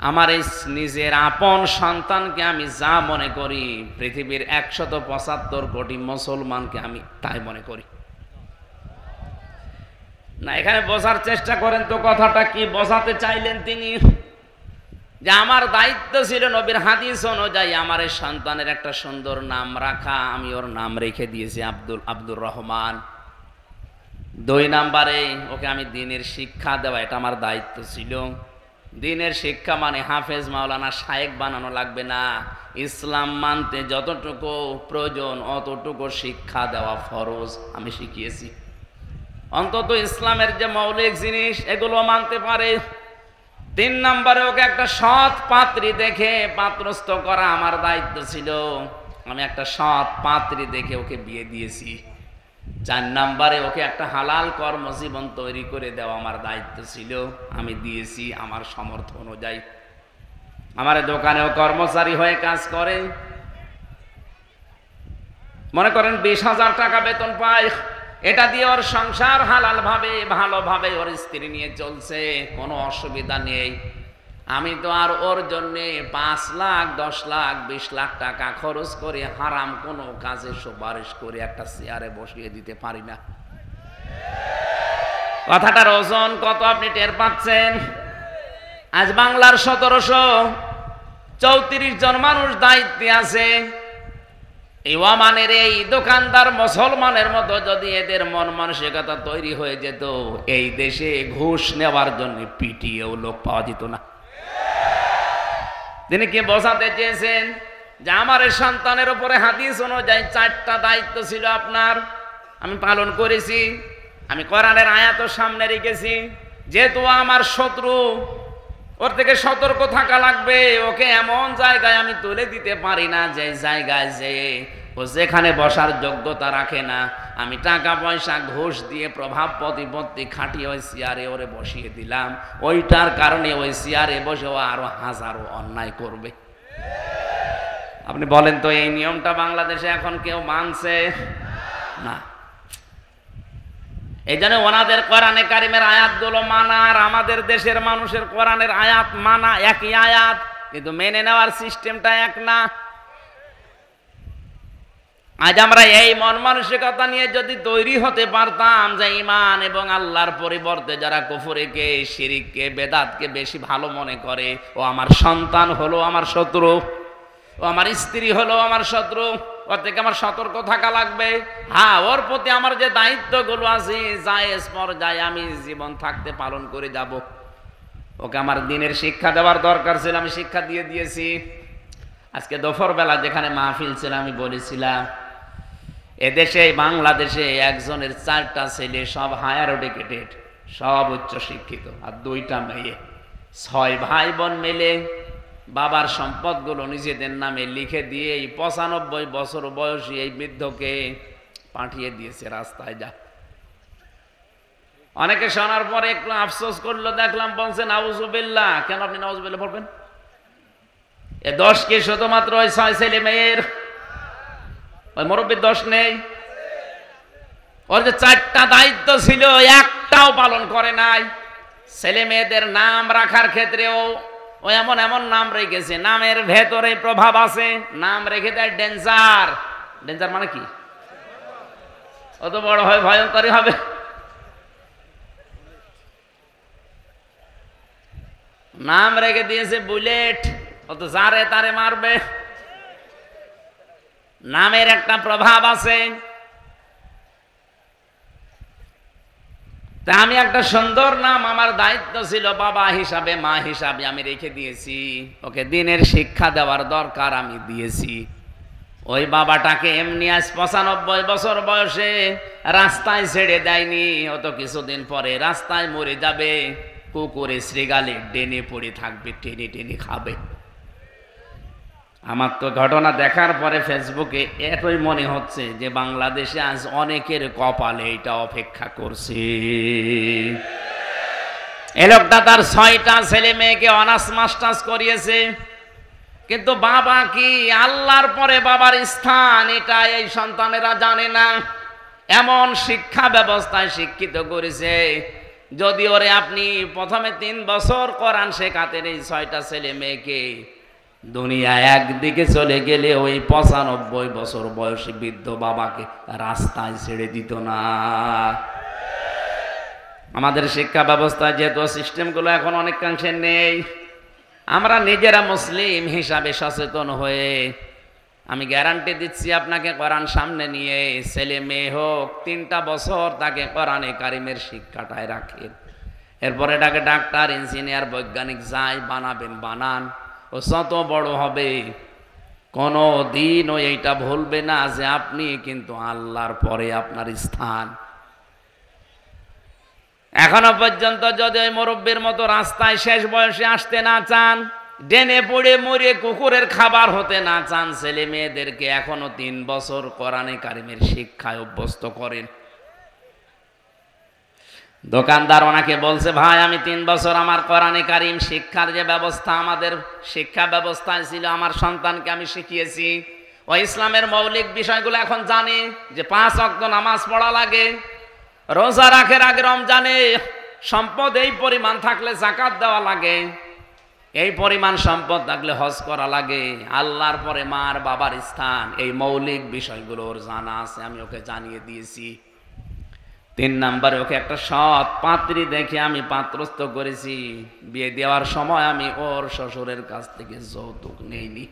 আমার এই নিজের আপন সন্তানকে আমি যা মনে করি, পৃথিবীর 175 কোটি মুসলমানকে আমি তাই মনে করি না। এখানে বোঝার চেষ্টা করেন তো কথাটা কি বোঝাতে চাইলেন তিনি। যে আমার দায়িত্ব ছিল নবীর হাদিস অনুযায়ী আমার এই সন্তানের একটা সুন্দর নাম রাখা, আমি ওর নাম রেখে দিয়েছি আব্দুর রহমান। 2 নাম্বারে ওকে আমি দ্বীনের শিক্ষা দেওয়া, এটা আমার দায়িত্ব ছিল। দ্বীনের শিক্ষা মানে হাফেজ মাওলানা শায়েখ বানানো লাগবে না, ইসলাম মানতে যতটুকু প্রয়োজন অতটুকু শিক্ষা দেওয়া ফরজ আমি শিখিয়েছি। অন্তত ইসলামের যে মৌলিক জিনিস এগুলো মানতে পারে। 3 নাম্বারে ওকে একটা সৎ পাত্রী দেখে পাত্রস্থ করা আমার দায়িত্ব ছিল, আমি একটা সৎ পাত্রী দেখে ওকে বিয়ে দিয়েছি। 4 নাম্বারে ওকে একটা হালাল কর্মজীবন তৈরি করে দেওয়া আমার দায়িত্ব ছিল, আমি দিয়েছি আমার সামর্থ্য অনুযায়ী। আমার দোকানেও কর্মচারী হয়ে কাজ করে, মনে করেন 20,000 টাকা বেতন পায়, এটা দিয়ে ওর সংসার হালাল ভাবে ভালোভাবে ওর স্ত্রী নিয়ে চলছে, কোনো অসুবিধা নেই। আমি তো আর ওর জন্যে 5 লাখ 10 লাখ 20 লাখ টাকা খরচ করে হারাম কোনো কাজে সুপারিশ করে একটা চেয়ারে বসিয়ে দিতে পারি না। কথাটার ওজন কত আপনি টের পাচ্ছেন? আজ বাংলার 1734 জন মানুষ দায়িত্বে আছে। এই ওমানের এই দোকানদার মুসলমানের মতো যদি এদের মন মানসিকতা তৈরি হয়ে যেত, এই দেশে ঘুষ নেওয়ার জন্য পিটিয়েও লোক পাওয়া যেত না। তিনি কি বোঝাতে চেয়েছেন? যে আমার সন্তানের উপরে হাদিস অনুযায়ী 4টা দায়িত্ব ছিল আপনার, আমি পালন করেছি। আমি কোরআনের আয়াত সামনে রেখেছি। যেহেতু আমার শত্রু, ওর থেকে সতর্ক থাকা লাগবে। ওকে এমন জায়গায় আমি তুলে দিতে পারি না যে জায়গায় যে ও যেখানে বসার যোগ্যতা রাখে না। আমি টাকা পয়সা ঘুষ দিয়ে প্রভাব প্রতিপত্তি খাটিয়ে ওই চেয়ারে ওরে বসিয়ে দিলাম। ওইটার কারণে ওই চেয়ারে বসে ও আরো হাজারো অন্যায় করবে। আপনি বলেন তো, এই নিয়মটা বাংলাদেশে এখন কেউ মানছে না। এই জন্য ওনাদের কোরআনে কারিমের আয়াতগুলো মানা আর আমাদের দেশের মানুষের কোরআনের আয়াত মানা একই আয়াত, কিন্তু মেনে নেওয়ার সিস্টেমটা এক না। আজ আমরা এই মন মানসিকতা নিয়ে যদি তৈরি হতে পারতাম যে ঈমান এবং আল্লাহর পরিবর্তে যারা কুফরিকে, শিরিককে, বেদাতকে বেশি ভালো মনে করে, ও আমার সন্তান হলো আমার শত্রু, ও আমার স্ত্রী হলো আমার শত্রু, ওর থেকে আমার সতর্ক থাকা লাগবে। হ্যাঁ, ওর প্রতি আমার যে দায়িত্বগুলো আছে জায়েজ পর্যায়ে আমি জীবন থাকতে পালন করে যাব। ওকে আমার দিনের শিক্ষা দেওয়ার দরকার ছিল, আমি শিক্ষা দিয়ে দিয়েছি। আজকে দুপুরবেলা যেখানে মাহফিল ছিল আমি বলেছিলাম, এদেশে বাংলাদেশে একজনের 4টা ছেলে, সব হায়ার এডুকেটেড, সব উচ্চ শিক্ষিত, আর 2টা মেয়ে। 6 ভাই বোন মিলে বাবার সম্পদগুলো নিজেদের নামে লিখে দিয়ে এই 95 বছর বয়সী এই বৃদ্ধকে পাঠিয়ে দিয়েছে রাস্তায়। যা অনেকে শোনার পরে একটু আফসোস করলো, দেখলাম বলছে নাউজুবিল্লাহ। কেন আপনি নাউজুবিল্লাহ বলবেন? এ দোষ কি শুধুমাত্র ওই 6 ছেলে মেয়ের? ওই মুরব্বীর দোষ নেই? ওর যে 4টা দায়িত্ব ছিল একটাও পালন করে নাই। ছেলে মেয়েদের নাম রাখার ক্ষেত্রেও ও এমন এমন নাম রেখেছে, নামের ভেতরে প্রভাব আছে। নাম রেখে দেয় ডেঞ্জার। ডেঞ্জার মানে কি? অত বড় হয় ভয়ঙ্করী হবে। নাম রেখে দিয়েছে বুলেট, অত যারে তারে মারবে। নামের একটা প্রভাব আছে। তা আমি একটা সুন্দর নাম আমার দায়িত্ব ছিল বাবা হিসাবে, মা হিসাবে আমি রেখে দিয়েছি। ওকে দিনের শিক্ষা দেওয়ার দরকার, আমি দিয়েছি। ওই বাবাটাকে এমনি আজ 95 বছর বয়সে রাস্তায় ছেড়ে দেয়নি। ও তো কিছুদিন পরে রাস্তায় মরে যাবে, কুকুরে শ্রীগালে ডেনে পড়ে থাকবে, টেনে টেনে খাবে। আমার তো ঘটনা দেখার পরে ফেসবুকে এতই মনে হচ্ছে যে বাংলাদেশে আজ অনেকের কপালে এটা অপেক্ষা করছে। এ লোকটা তার 6টা ছেলে মেয়েকে অনার্স মাস্টার্স করিয়েছে, কিন্তু বাবা কি, আল্লাহর পরে বাবার স্থান, এটা এই সন্তানেরা জানে না। এমন শিক্ষা ব্যবস্থায় শিক্ষিত করেছে, যদি ওরে আপনি প্রথমে 3 বছর কোরআন শেখাতেন এই 6টা ছেলে মেয়েকে, দুনিয়া একদিকে চলে গেলে ওই 95 বছর বয়সী বৃদ্ধ বাবাকে রাস্তায় ছেড়ে দিত না। আমাদের শিক্ষা ব্যবস্থায় যেহেতু সিস্টেমগুলো এখন অনেকাংশে নেই, আমরা নিজেরা মুসলিম হিসাবে সচেতন হয়ে, আমি গ্যারান্টি দিচ্ছি আপনাকে, কোরআন সামনে নিয়ে ছেলে মেয়ে হোক 3টা বছর তাকে কোরআনে কারিমের শিক্ষাটায় রাখেন। এরপরে এটাকে ডাক্তার, ইঞ্জিনিয়ার, বৈজ্ঞানিক যাই বানাবেন বানান। ও যত বড় হবে কোনো দিনও এইটা ভুলবে না যে আপনি কিন্তু আল্লাহর পরে আপনার স্থান। এখনো পর্যন্ত যদি ওই মুরব্বীর মতো রাস্তায় শেষ বয়সে আসতে না চান, ডেনে পড়ে মরে কুকুরের খাবার হতে না চান, ছেলে মেয়েদেরকে এখনো 3 বছর কোরআনে কারিমের শিক্ষায় অভ্যস্ত করেন। দোকানদার ওনাকে বলছে, ভাই আমি 3 বছর আমার কোরআনে কারিম শিক্ষার যে ব্যবস্থা আমাদের শিক্ষা ব্যবস্থায় ছিল, আমার সন্তানকে আমি শিখিয়েছি। ও ইসলামের মৌলিক বিষয়গুলো এখন জানে, যে 5 ওয়াক্ত নামাজ পড়া লাগে, রোজা রাখার আগে রমজানে সম্পদ এই পরিমাণ থাকলে যাকাত দেওয়া লাগে, এই পরিমাণ সম্পদ থাকলে হজ করা লাগে, আল্লাহর পরে মার বাবার স্থান, এই মৌলিক বিষয়গুলো ওর জানা আছে, আমি ওকে জানিয়ে দিয়েছি। 3 নম্বরে ওকে একটা সৎ পাত্রী দেখে আমি পাত্রস্থ করেছি। বিয়ে দেওয়ার সময় আমি ওর শ্বশুরের কাছ থেকে যৌতুক নেইনি।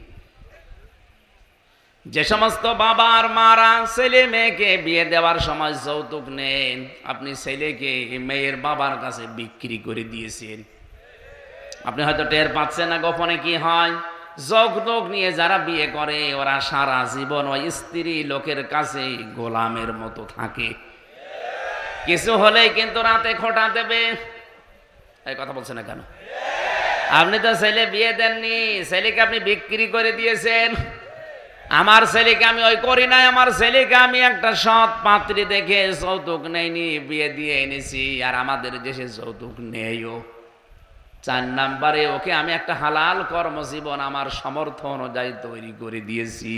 যে সমস্ত বাবা আর মারা ছেলে মেয়েকে বিয়ে দেওয়ার সময় যৌতুক নেন, আপনি ছেলেকে মেয়ের বাবার কাছে বিক্রি করে দিয়েছেন। আপনি হয়তো টের পাচ্ছেন না গোপনে কি হয়। যৌতুক নিয়ে যারা বিয়ে করে ওরা সারা জীবন ওই স্ত্রী লোকের কাছে গোলামের মতো থাকে। কিছু হলেই কিন্তু রাতে খোঁটা দেবে। এই কথা বলছেন না কেন? আপনি তো ছেলে বিয়ে দেননি, ছেলেকে আপনি বিক্রি করে দিয়েছেন। আমার ছেলেকে আমি ওই করি নাই, আমার ছেলেকে আমি একটা সৎ পাত্রী দেখে যৌতুক নেইনি, বিয়ে দিয়ে এনেছি। আর আমাদের দেশে যৌতুক নেইও। 4 নাম্বারে ওকে আমি একটা হালাল কর্মজীবন আমার সামর্থ্য অনুযায়ী তৈরি করে দিয়েছি।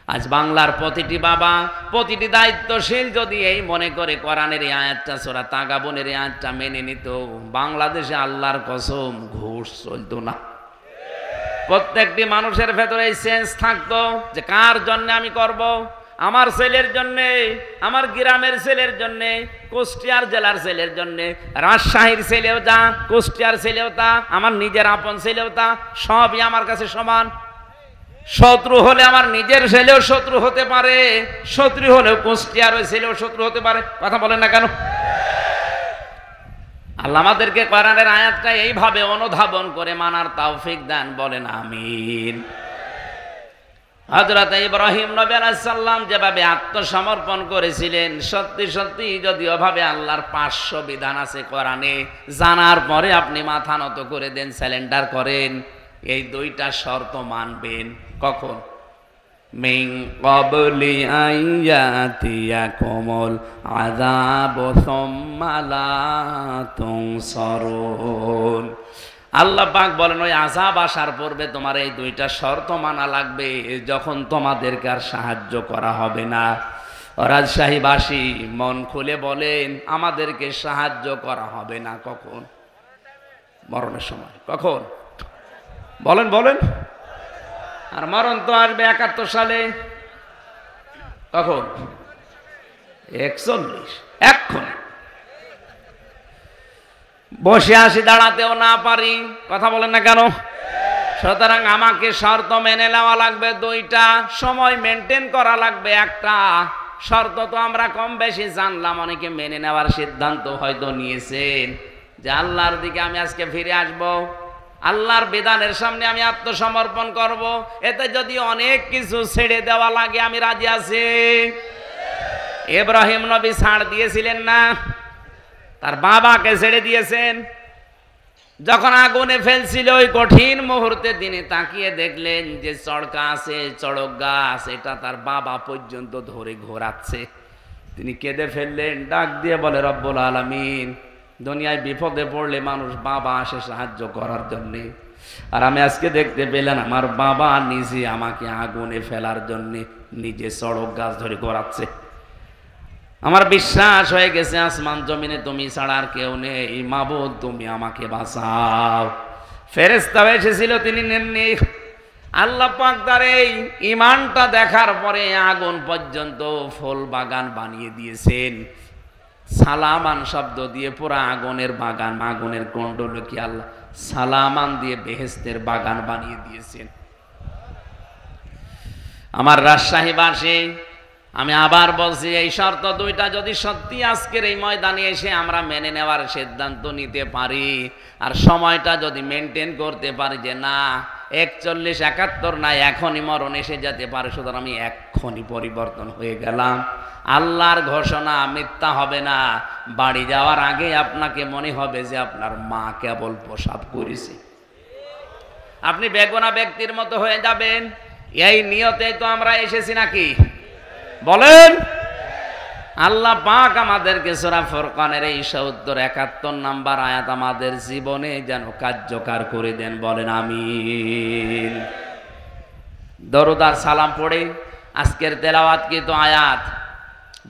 আজ বাংলার প্রতিটি বাবা, প্রতিটি দায়িত্বশীল যদি এই মনে করে কোরআনের এই আয়াতটা, সূরা তাগাবুনের এই আয়াতটা মেনে নিত, বাংলাদেশে আল্লাহর কসম ঘুষ চলতো না। প্রত্যেকটি মানুষের ভেতরে এই সেন্স থাকতো যে কার জন্য আমি করব। আমার ছেলের জন্যে, আমার গ্রামের ছেলের জন্যে, কুষ্টিয়ার জেলার ছেলের জন্যে, রাজশাহীর ছেলেও তা, কুষ্টিয়ার ছেলেও তা, আমার নিজের আপন ছেলেও তা, সবই আমার কাছে সমান। শত্রু হলে আমার নিজের ছেলেও শত্রু হতে পারে, শত্রু হলেও কুষ্টিয়ার ওই ছেলেও শত্রু হতে পারে। কথা বলেন না কেন? আল্লাহ আমাদেরকে কোরআনের আয়াতটা এইভাবে অনুধাবন করে মানার তৌফিক দান, বলেন আমিন। হযরত ইব্রাহিম নবী আলাইহিস সালাম যেভাবে আত্মসমর্পণ করেছিলেন, সত্যি সত্যি যদি ওভাবে আল্লাহর 500 বিধান আছে কোরআনে, জানার পরে আপনি মাথা নত করে দেন, স্যালেন্ডার করেন, এই 2টা শর্ত মানবেন। কখন? মিন ক্বাবলি আইয়াতিয়াকুমুল আযাবু সুম্মা লা তুনসারুন। আল্লাহ পাক বলেন ওই আযাব আসার পূর্বে তোমার এই 2টা শর্ত মানা লাগবে, যখন তোমাদেরকে আর সাহায্য করা হবে না। রাজশাহীবাসী মন খুলে বলেন, আমাদেরকে সাহায্য করা হবে না কখন? মরণের সময়। কখন? বলেন বলেন। আর মরণ তো আসবে 71 সালে। কখন? 41। এখন বসে আসি, দাঁড়াতেও না পারি। কথা বলেন না কেন? সুতরাং আমাকে শর্ত মেনে নেওয়া লাগবে 2টা, সময় মেনটেন করা লাগবে 1টা। শর্ত তো আমরা কম বেশি জানলাম, অনেকে মেনে নেওয়ার সিদ্ধান্ত হয়তো নিয়েছেন যে আল্লাহর দিকে আমি আজকে ফিরে আসব, আল্লাহর বিধানের সামনে আমি আত্মসমর্পণ করব। এতে যদি অনেক কিছু ছেড়ে দেওয়া লাগে আমি রাজি আছি। ইব্রাহিম নবী ছাড় দিয়েছিলেন না? তার বাবাকে ছেড়ে দিয়েছেন। যখন আগুনে ফেলছিল ওই কঠিন মুহূর্তে তিনি তাকিয়ে দেখলেন যে চড়কা আছে, চড়ক গাছ, এটা তার বাবা পর্যন্ত ধরে ঘোরাচ্ছে। তিনি কেঁদে ফেললেন, ডাক দিয়ে বলে, রব্বুল আলামিন, দুনিয়ায় বিপদে পড়লে মানুষ বাবা আসে সাহায্য করার জন্যে, আর আমি আজকে দেখতে পেলাম আমার বাবা নিজে আমাকে আগুনে ফেলার জন্যে নিজে চড়ক গাছ ধরে ঘোরাচ্ছে। আমার বিশ্বাস হয়ে গেছে আসমান জমিনে তুমি ছাড়া আর কেউ নেই, মাবুদ তুমি আমাকে বাঁচাও। ফেরেশতা এসেছিল, তিনি নেননি। আল্লাহ পাক তার এই ঈমানটা দেখার পরে আগুন পর্যন্ত ফুল বাগান বানিয়ে দিয়েছেন। সালামান শব্দ দিয়ে পুরা আগুনের বাগান, আগুনের কুণ্ডলকে আল্লাহ সালামান দিয়ে বেহেশতের বাগান বানিয়ে দিয়েছেন। আমার রাজশাহীবাসী, আমি আবার বলছি, এই শর্ত 2টা যদি সত্যি আজকের এই ময়দানে এসে আমরা মেনে নেওয়ার সিদ্ধান্ত নিতে পারি, আর সময়টা যদি মেনটেন করতে পারি যে না 41, 71 না, এখনই মরণ এসে যেতে পারে, সুতরাং আমি এক্ষুনি পরিবর্তন হয়ে গেলাম। আল্লাহর ঘোষণা মিথ্যা হবে না। বাড়ি যাওয়ার আগে আপনাকে মনে হবে যে আপনার মা কেবল প্রসাব করেছে, আপনি বেগুনা ব্যক্তির মতো হয়ে যাবেন। এই নিয়তে তো আমরা এসেছি নাকি? বলেন। আল্লাহ পাক আমাদেরকে সূরা ফুরকানের এই 71 নম্বর আয়াত আমাদের জীবনে যেন কার্যকর করে দেন, বলেন আমিন। দরুদ আর সালাম পড়ে আজকের তেলাওয়াতকৃত আয়াত,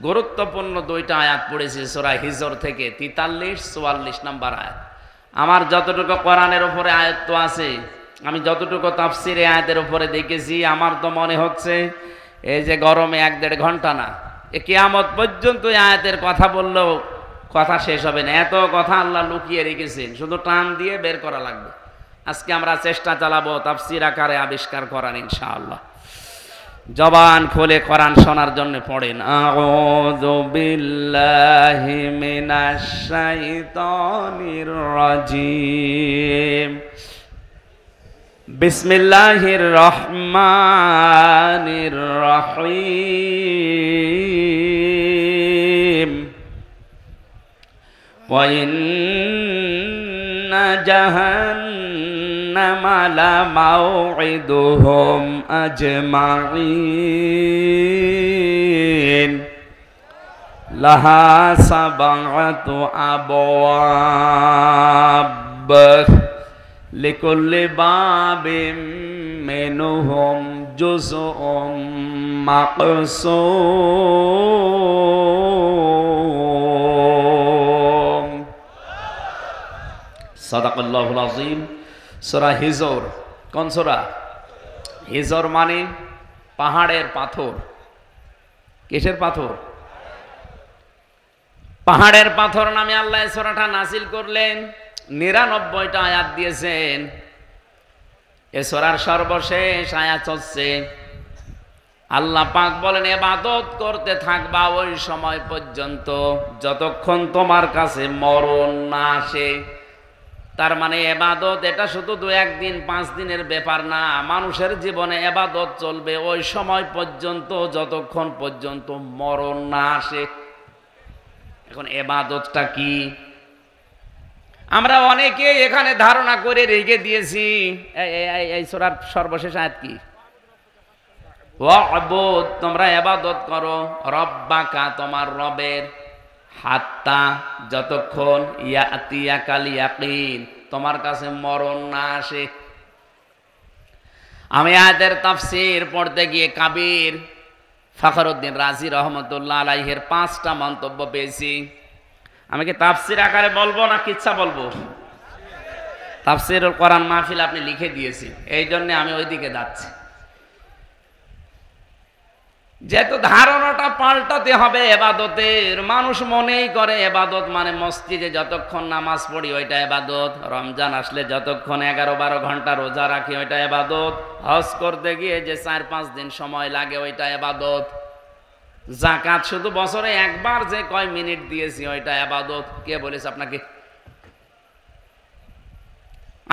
গুরুত্বপূর্ণ 2টা আয়াত পড়েছি সূরা হিজর থেকে, 43, 44 নম্বর আয়াত। আমার যতটুকু কোরআনের উপরে আয়াত আছে, আমি যতটুকু তাফসিরে আয়াতের উপরে দেখেছি, আমার তো মনে হচ্ছে এই যে গরমে 1-1.5 ঘন্টা না, এ কিয়ামত পর্যন্ত আয়াতের কথা বললেও কথা শেষ হবে না। এত কথা আল্লাহ লুকিয়ে রেখেছেন, শুধু টান দিয়ে বের করা লাগবে। আজকে আমরা চেষ্টা চালাবো তাফসির আকারে আবিষ্কার করার, ইনশাআল্লাহ। জবান খুলে কোরআন শোনার জন্য পড়েন। আউযু বিল্লাহি মিনাশ শাইতানির রাজিম। বিসমিল্লাহির রহমানির রহিম। ওয়া ইন্না জাহান্নামা লামাউইদুহুম আজমাইন লাহা সাবআতু আবওয়াব লিকুল্লি বাবিম মিনহুম জুজউম মাকসুম। সাদাকাল্লাহুল আযীম। সূরা হিজর। কোন সূরা? হিজর মানে পাহাড়ের পাথর। কিসের পাথর? পাহাড়ের পাথর নামে আল্লাহ এই সূরাটা নাযিল করলেন। ৯৯টা আয়াত দিয়েছেন। এ সূরার সর্বশেষ আয়াত হচ্ছে আল্লাহ পাক বলেন, ইবাদত করতে থাকবা ওই সময় পর্যন্ত যতক্ষণ তোমার কাছে মরণ না আসে। তার মানে ইবাদত এটা শুধু ২-১ দিন ৫ দিনের ব্যাপার না, মানুষের জীবনে ইবাদত চলবে ওই সময় পর্যন্ত যতক্ষণ পর্যন্ত মরণ না আসে। এখন ইবাদতটা কি? আমরা অনেকে এখানে ধারণা করে রেখে দিয়েছি। এই সূরার সর্বশেষ আয়াত কি? ওয়া'বুদ, তোমরা ইবাদত করো, রব্বাকা, তোমার রবের, হাত্তা, যতক্ষণ, ইয়াতিয়াকাল ইয়াকিন, তোমার কাছে মরণ না আসে। আমি আয়াতের তাফসীর পড়তে গিয়ে কাবীর ফখরুদ্দিন রাজি রহমতুল্লাহ আলাইহির 5টা মন্তব্য পেয়েছি। আমি কি তাফসীর আকারে বলবো না কিচ্ছা বলবো? তাফসীরুল কোরআন মাহফিল আপনি লিখে দিয়েছি, এই জন্য আমি ওইদিকে যাচ্ছি। যেহেতু ধারণাটা পাল্টাতে হবে ইবাদতের। মানুষ মনেই করে ইবাদত মানে মসজিদে যতক্ষণ নামাজ পড়ি ওইটা ইবাদত, রমজান আসলে যতক্ষণ 11-12 ঘন্টা রোজা রাখি ওইটা ইবাদত, হজ করতে গিয়ে যে 4-5 দিন সময় লাগে ওইটা ইবাদত, যাকাত শুধু বছরে একবার যে কয় মিনিট দিয়েছি ওইটা ইবাদত। কে বলেছে আপনাকে?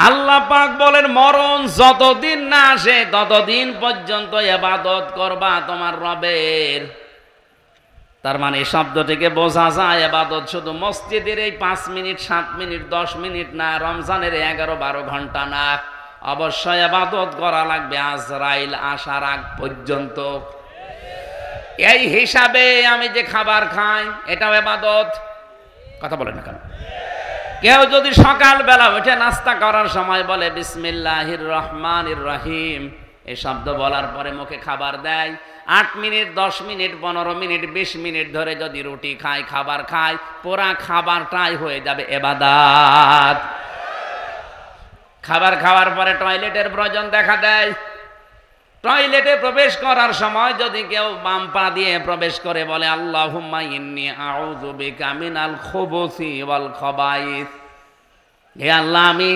আল্লাহ পাক বলেন মরণ যতদিন না আসে ততদিন পর্যন্ত ইবাদত করবা তোমার রবের। তার মানে এই শব্দ থেকে বোঝা যায় ইবাদত শুধু মসজিদের এই 5 মিনিট 7 মিনিট 10 মিনিট না, রমজানের 11-12 ঘন্টা না, অবশ্যই ইবাদত করা লাগবে আজরাইল আসার আগ পর্যন্ত। এই হিসাবে আমি যে খাবার খাই এটাও ইবাদত। কথা বলেন না কেন? কেউ যদি সকালবেলা উঠে নাস্তা করার সময় বলে বিসমিল্লাহির রহমানির রহিম, এই শব্দ বলার পরে মুখে খাবার দেয়, 8 মিনিট 10 মিনিট 15 মিনিট 20 মিনিট ধরে যদি রুটি খায়, খাবার খায়, পুরা খাবারটাই হয়ে যাবে ইবাদত। খাবার খাওয়ার পরে টয়লেটের প্রয়োজন দেখা দেয়, টয়লেটে প্রবেশ করার সময় যদি কেউ বাম পা দিয়ে প্রবেশ করে বলে আল্লাহুম্মা ইন্নী আউযু বিকা মিনাল খুবুসি ওয়াল খাবাইস, হে আল্লাহ আমি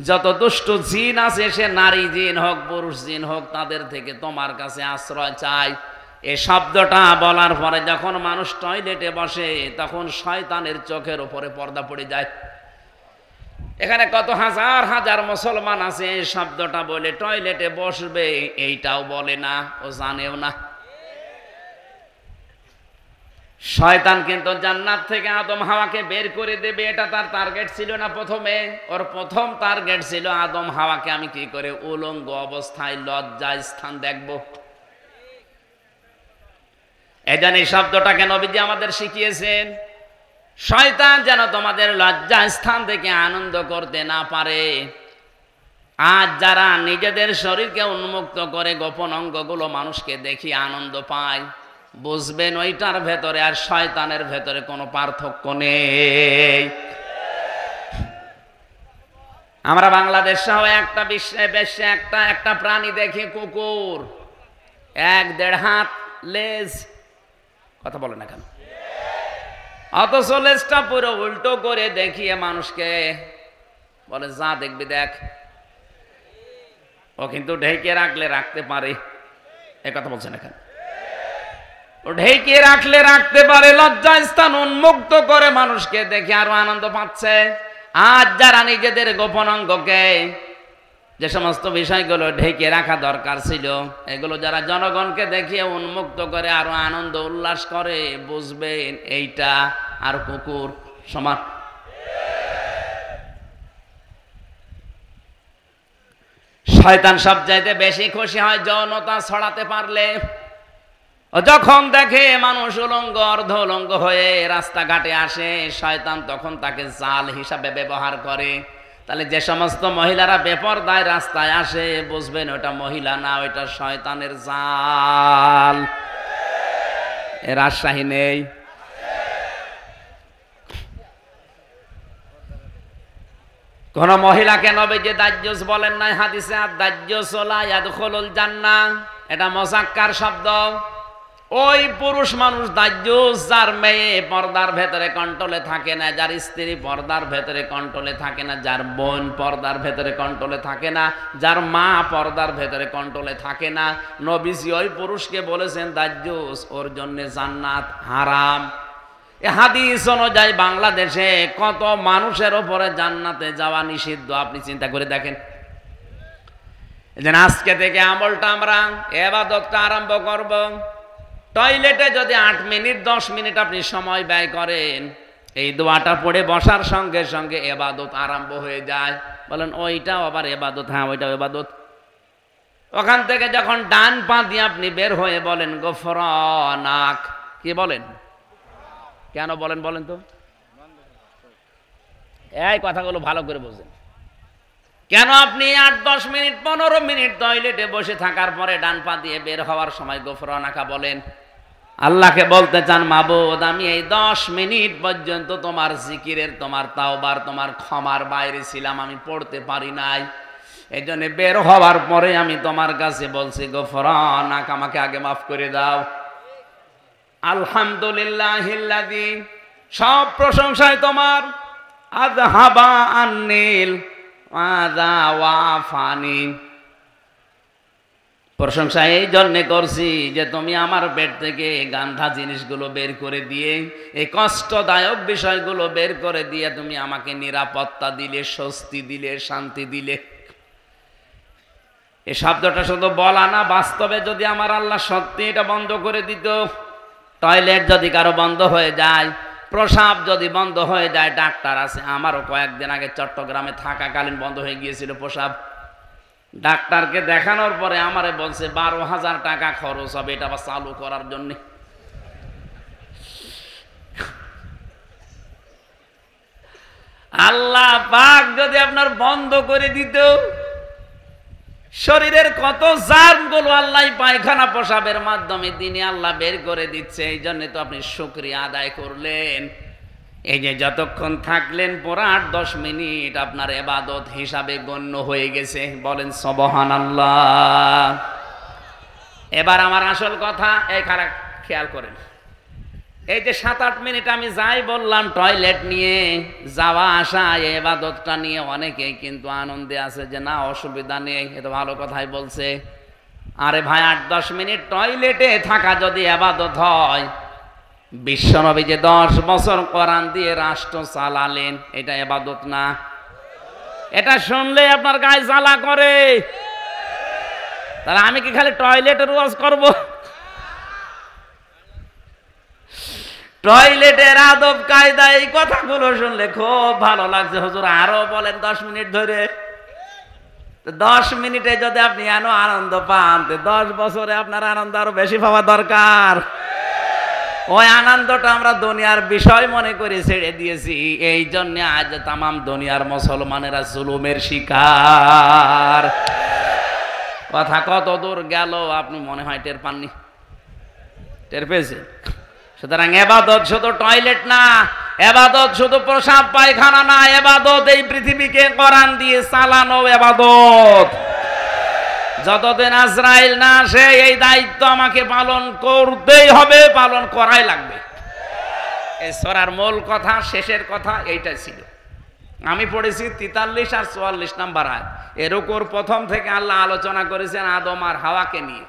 যত দুষ্ট জিন আছে সে নারী জিন হোক পুরুষ জিন হোক তাদের থেকে তোমার কাছে আশ্রয় চাই। এই শব্দটা বলার পরে যখন মানুষ টয়লেটে বসে তখন শয়তানের চোখের উপরে পর্দা পড়ে যায়। এখানে কত হাজার হাজার মুসলমান আছে এই শব্দটা বলে টয়লেটে বসবে এইটাও বলে না, ও জানেও না। শয়তান কিন্তু জান্নাত থেকে আদম হাওয়াকে বের করে দেবে, এটা তার টার্গেট ছিল না। প্রথমে ওর প্রথম টার্গেট ছিল আদম হাওয়াকে আমি কি করে উলঙ্গ অবস্থায় লজ্জায় স্থান দেখব। এজন্য এই শব্দটাকে নবীজি আমাদের শিখিয়েছেন, শয়তান যেন তোমাদের লজ্জা স্থান থেকে আনন্দ করতে না পারে। আজ যারা নিজেদের শরীরকে উন্মুক্ত করে গোপন অঙ্গগুলো মানুষকে দেখিয়ে আনন্দ পায়, বুঝবেন ওইটার ভেতরে আর শয়তানের ভেতরে কোনো পার্থক্য নেই। আমরা বাংলাদেশ সহ একটা বিশ্বে একটা প্রাণী দেখি, কুকুর, 1-1.5 হাত লেজ। কথা বলে না কেন? অথচ লেজটা পুরো উল্টো করে দেখিয়ে মানুষকে বলে যা দেখবি দেখ। ও কিন্তু ঢেকে রাখলে রাখতে পারে। এই কথা বলছেন এখানে। ও ঢেকে রাখলে রাখতে পারে, লজ্জা স্থান উন্মুক্ত করে মানুষকে দেখে আরো আনন্দ পাচ্ছে। আজ যারা নিজেদের গোপন অঙ্গকে, যে সমস্ত বিষয়গুলো ঢেকে রাখা দরকার ছিল, এগুলো যারা জনগণকে দেখিয়ে উন্মুক্ত করে আরো আনন্দ উল্লাস করে, বুঝবেন এইটা আর কুকুর সমান। শয়তান সবচাইতে বেশি খুশি হয় যৌনতা ছড়াতে পারলে। যখন দেখে মানুষ উলঙ্গ অর্ধ উলঙ্গ হয়ে রাস্তাঘাটে আসে, শয়তান তখন তাকে জাল হিসাবে ব্যবহার করে। তাহলে যে সমস্ত মহিলারা বেপরদায় রাস্তায় আসে, বুঝবেন ওটা মহিলা না, ওইটা শয়তানের জাল। এর রাজশাহী নেই। কোন মহিলাকে নবীজি দাজ্জুস বলেন নাই হাদিসে, আর দাজ্জুস লা ইয়াদখুলুল জান্নাহ, এটা মুযাক্কার শব্দ। ওই পুরুষ মানুষ দাজ্জুস যার মেয়ে পর্দার ভেতরে কন্ট্রোলে থাকে না, যার স্ত্রী পর্দার ভেতরে কন্ট্রোলে থাকে না, যার বোন পর্দার ভেতরে কন্ট্রোলে থাকে না, যার মা পর্দার ভেতরে কন্ট্রোলে থাকে না। নবীজি ওই পুরুষকে বলেছেন দাজ্জুস, ওর জন্য জান্নাত হারাম। এ হাদিস অনুযায়ী বাংলাদেশে কত মানুষের ওপরে জান্নাতে যাওয়া নিষিদ্ধ, আপনি চিন্তা করে দেখেন। আজকে থেকে আমলটা আমরা ইবাদতটা আরম্ভ করব। টয়লেটে যদি 8 মিনিট 10 মিনিট আপনি সময় ব্যয় করেন, এই দোয়াটা পড়ে বসার সঙ্গে সঙ্গে ইবাদত আরম্ভ হয়ে যায়। বলেন ওইটাও আবার ইবাদত? হ্যাঁ, ওইটাও ইবাদত। ওখান থেকে যখন ডান পা দিয়ে আপনি বের হয়ে বলেন গফরানাক, কি বলেন? কেন বলেন বলেন তো? এই কথাগুলো ভালো করে বুঝেন। কেন আপনি 8-10 মিনিট 15 মিনিট টয়লেটে বসে থাকার পরে ডান পা দিয়ে বের হওয়ার সময় গফরানাকা বলেন? আল্লাহকে বলতে চান, মাবুদ আমি এই 10 মিনিট পর্যন্ত তোমার জিকিরের, তোমার তাওবার, তোমার ক্ষমার বাইরে ছিলাম, আমি পড়তে পারি নাই। এই জন্য বের হওয়ার পরে আমি তোমার কাছে বলছি গফরানাকা, আমাকে আগে মাফ করে দাও। আলহামদুলিল্লাহিল্লাযী, সব প্রশংসায় তোমার। আযহাবা আন্নিল আযা ওয়াফানি, প্রশংসা এই জন্যে করছি যে তুমি আমার পেট থেকে গান্ধা জিনিসগুলো বের করে দিয়ে, এই কষ্টদায়ক বিষয়গুলো বের করে দিয়ে তুমি আমাকে নিরাপত্তা দিলে, স্বস্তি দিলে, শান্তি দিলে। এই শব্দটা শুধু বলা না, বাস্তবে যদি আমার আল্লাহ সত্যি এটা বন্ধ করে দিত, টয়লেট যদি কারো বন্ধ হয়ে যায়, প্রসাব যদি বন্ধ হয়ে যায়, ডাক্তার আছে, আমারও কয়েকদিন আগে চট্টগ্রামে থাকাকালীন বন্ধ হয়ে গিয়েছিল প্রসাব। ডাক্তারকে দেখানোর পরে আমারে বলছে 12,000 টাকা খরচ হবে এটা আবার চালু করার জন্য। আল্লাহ পাক যদি আপনার বন্ধ করে দিত, শরীরের কত জার্মগুলো আল্লাহ পায়খানা প্রসাবের মাধ্যমে দিনে আল্লাহ বের করে দিচ্ছে। এই জন্য তো আপনি শুকরিয়া আদায় করলেন। এই যে যতক্ষণ থাকলেন পুরা 8-10 মিনিট আপনার ইবাদত হিসাবে গণ্য হয়ে গেছে। বলেন সুবহানাল্লাহ। এবার আমার আসল কথা, এই খারাপ খেয়াল করেন। এই যে 7-8 মিনিট আমি যাই বললাম টয়লেট নিয়ে যাওয়া আসা, এই ইবাদতটা নিয়ে অনেকেই কিন্তু আনন্দে আছে যে না অসুবিধা নেই, এ তো ভালো কথাই বলছে। আরে ভাই, 8-10 মিনিট টয়লেটে থাকা যদি ইবাদত হয়, বিশ্বনবী যে 10 বছর কোরআন দিয়ে রাষ্ট্র চালালেন, এটা ইবাদত না? এটা শুনলে আপনার গায়ে জ্বালা করে। তাহলে আমি কি খালি টয়লেটের ওয়াজ করব? টয়লেটের আদব কায়দা, এই কথাগুলো শুনলে খুব ভালো লাগছে। হুজুর আরো বলেন 10 মিনিট ধরে। 10 মিনিটে যদি আপনি এনো আনন্দ পান, 10 বছরে আপনার আনন্দ আরো বেশি পাওয়া দরকার। ওই আনন্দটা আমরা দুনিয়ার বিষয় মনে করে ছেড়ে দিয়েছি। এই জন্য আজ তামাম দুনিয়ার মুসলমানেরা জুলুমের শিকার। কথা কত দূর গেল আপনি মনে হয় টের পাননি? টের পেয়েছে? সুতরাং ইবাদত শুধু টয়লেট না, ইবাদত শুধু প্রসাব পায়খানা না, ইবাদত এই পৃথিবীকে কোরআন দিয়ে চালানো ইবাদত। যতদিন আজরাইল না আসে এই দায়িত্ব আমাকে পালন করতেই হবে, পালন করাই লাগবে। এই সূরার মূল কথা, শেষের কথা এইটাই ছিল। আমি পড়েছি 43 আর 44 নাম্বার আয়াত। এর উপর প্রথম থেকে আল্লাহ আলোচনা করেছেন আদম আর হাওয়াকে নিয়ে।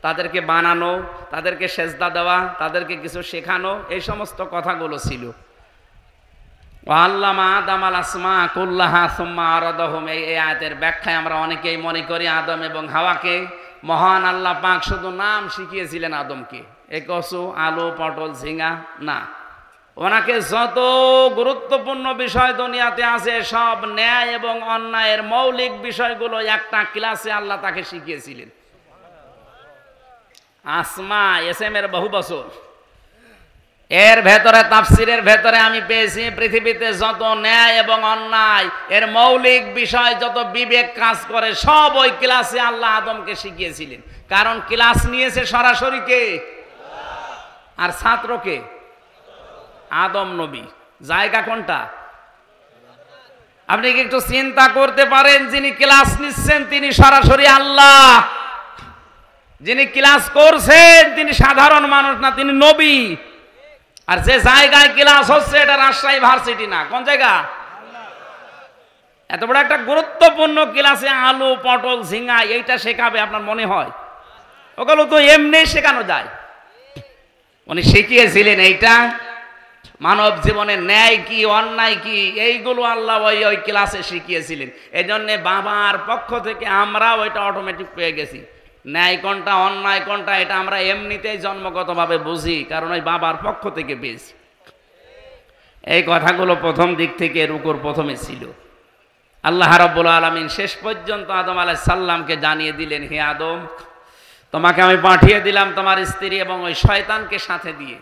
তাদেরকে বানানো, তাদেরকে সেজদা দেওয়া, তাদেরকে কিছু শেখানো, এই সমস্ত কথাগুলো ছিল। আল্লামা আদম আল আসমা কুল্লাহা সুম্মা আরাদাহুম, এই আয়াতের ব্যাখ্যায় আমরা অনেকেই মনে করি আদম এবং হাওয়াকে মহান আল্লাহ পাক শুধু নাম শিখিয়েছিলেন আদমকে, এ কচু, আলু, পটল, ঝিঙা না, ওনাকে যত গুরুত্বপূর্ণ বিষয় দুনিয়াতে আছে সব ন্যায় এবং অন্যায়ের মৌলিক বিষয়গুলো একটা ক্লাসে আল্লাহ তাকে শিখিয়েছিলেন। আসমা এসএম এর বহু বছর, এর ভেতরে তাফসিরের ভেতরে আমি পেয়েছি পৃথিবীতে যত ন্যায় এবং অন্যায় এর মৌলিক বিষয়, যত বিবেক কাজ করে সব ওই ক্লাসে আল্লাহ আদমকে শিখিয়েছিলেন। কারণ ক্লাস নিয়েছে সরাসরি কে? আর ছাত্রকে আদম নবী। জায়গা কোনটা? আপনি কি একটু চিন্তা করতে পারেন? যিনি ক্লাস নিচ্ছেন তিনি সরাসরি আল্লাহ, যিনি ক্লাস করছেন তিনি সাধারণ মানুষ না, তিনি নবী। আর যে জায়গায় ক্লাস হচ্ছে এটা রাজশাহী ভার্সিটি না, কোন জায়গা? এত বড় একটা গুরুত্বপূর্ণ ক্লাসে আলু, পটল, ঝিঙা এইটা শেখাবে আপনার মনে হয়? ওগুলো তো এমনি শেখানো যায়। উনি শিখিয়েছিলেন এইটা মানব জীবনের ন্যায় কি অন্যায় কি এইগুলো আল্লাহ ওই ক্লাসে শিখিয়েছিলেন। এই জন্যে বাবার পক্ষ থেকে আমরা ওইটা অটোমেটিক পেয়ে গেছি। ন্যায় কোনটা অন্যায় কোনটা এটা আমরা এমনিতেই জন্মগতভাবে বুঝি, কারণ ওই বাবার পক্ষ থেকে পেয়েছি। এই কথাগুলো প্রথম দিক থেকে রুকুর প্রথমে ছিল। আল্লাহ রাব্বুল আলামিন শেষ পর্যন্ত আদম আলাইহিস সালামকে জানিয়ে দিলেন, হে আদম, তোমাকে আমি পাঠিয়ে দিলাম তোমার স্ত্রী এবং ওই শয়তানকে সাথে দিয়ে,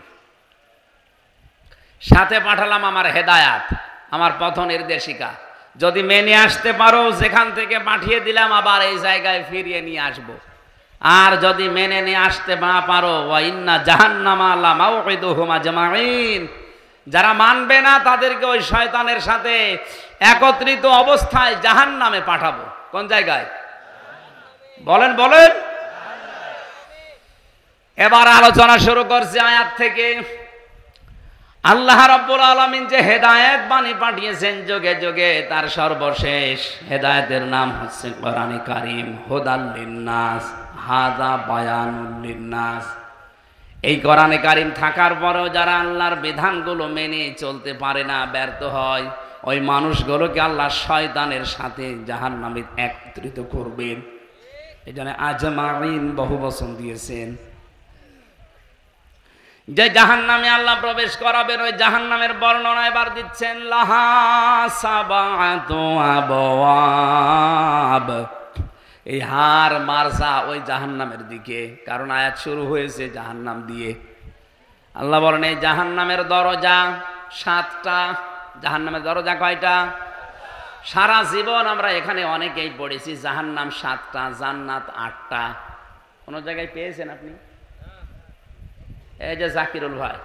সাথে পাঠালাম আমার হেদায়াত, আমার পথ নির্দেশিকা। যদি মেনে আসতে পারো যেখান থেকে পাঠিয়ে দিলাম আবার এই জায়গায় ফিরিয়ে নিয়ে আসবো। আর যদি মেনে নিয়ে আসতে না পারো, ওয়া ইন্না জাহান্নামা লামাউইদুহুম আজমাইন, যারা মানবে না তাদেরকে ওই শয়তানের সাথে একত্রিত অবস্থায় জাহান্নামে পাঠাবো। কোন জায়গায়? বলেন বলেন। এবার আলোচনা শুরু করছে আয়াত থেকে। আল্লাহ রাব্বুল আলামিন যে হেদায়েত বাণী পাঠিয়েছেন যুগে যুগে, তার সর্বশেষ হেদায়েতের নাম হচ্ছে কোরআনে কারীম। হুদাল লিন্নাস, হাযা বায়ানুল লিন্নাস। এই কোরআনে কারীম থাকার পরেও যারা আল্লাহর বিধানগুলো মেনে চলতে পারে না, ব্যর্থ হয়, ওই মানুষগুলোকে আল্লাহ শয়তানের সাথে জাহান্নামে একত্রিত করবেন। এজন্য আজমাইন বহু বচন দিয়েছেন। যে জাহান্নামে আল্লাহ প্রবেশ করাবেন ওই জাহান্নামের বর্ণনা এবার দিচ্ছেন। লাহা সাবাতু আবওয়াব, এই হার মারসা ওই জাহান্নামের দিকে, কারণ আয়াত শুরু হয়েছে জাহান্নাম দিয়ে। আল্লাহ বলেন এই জাহান্নামের দরজা 7টা। জাহান্নামের দরজা কয়টা? সারা জীবন আমরা এখানে অনেকেই পড়েছি জাহান্নাম 7টা, জান্নাত 8টা। কোন জায়গায় পেয়েছেন আপনি? এই যে জাকিরুল ভাই,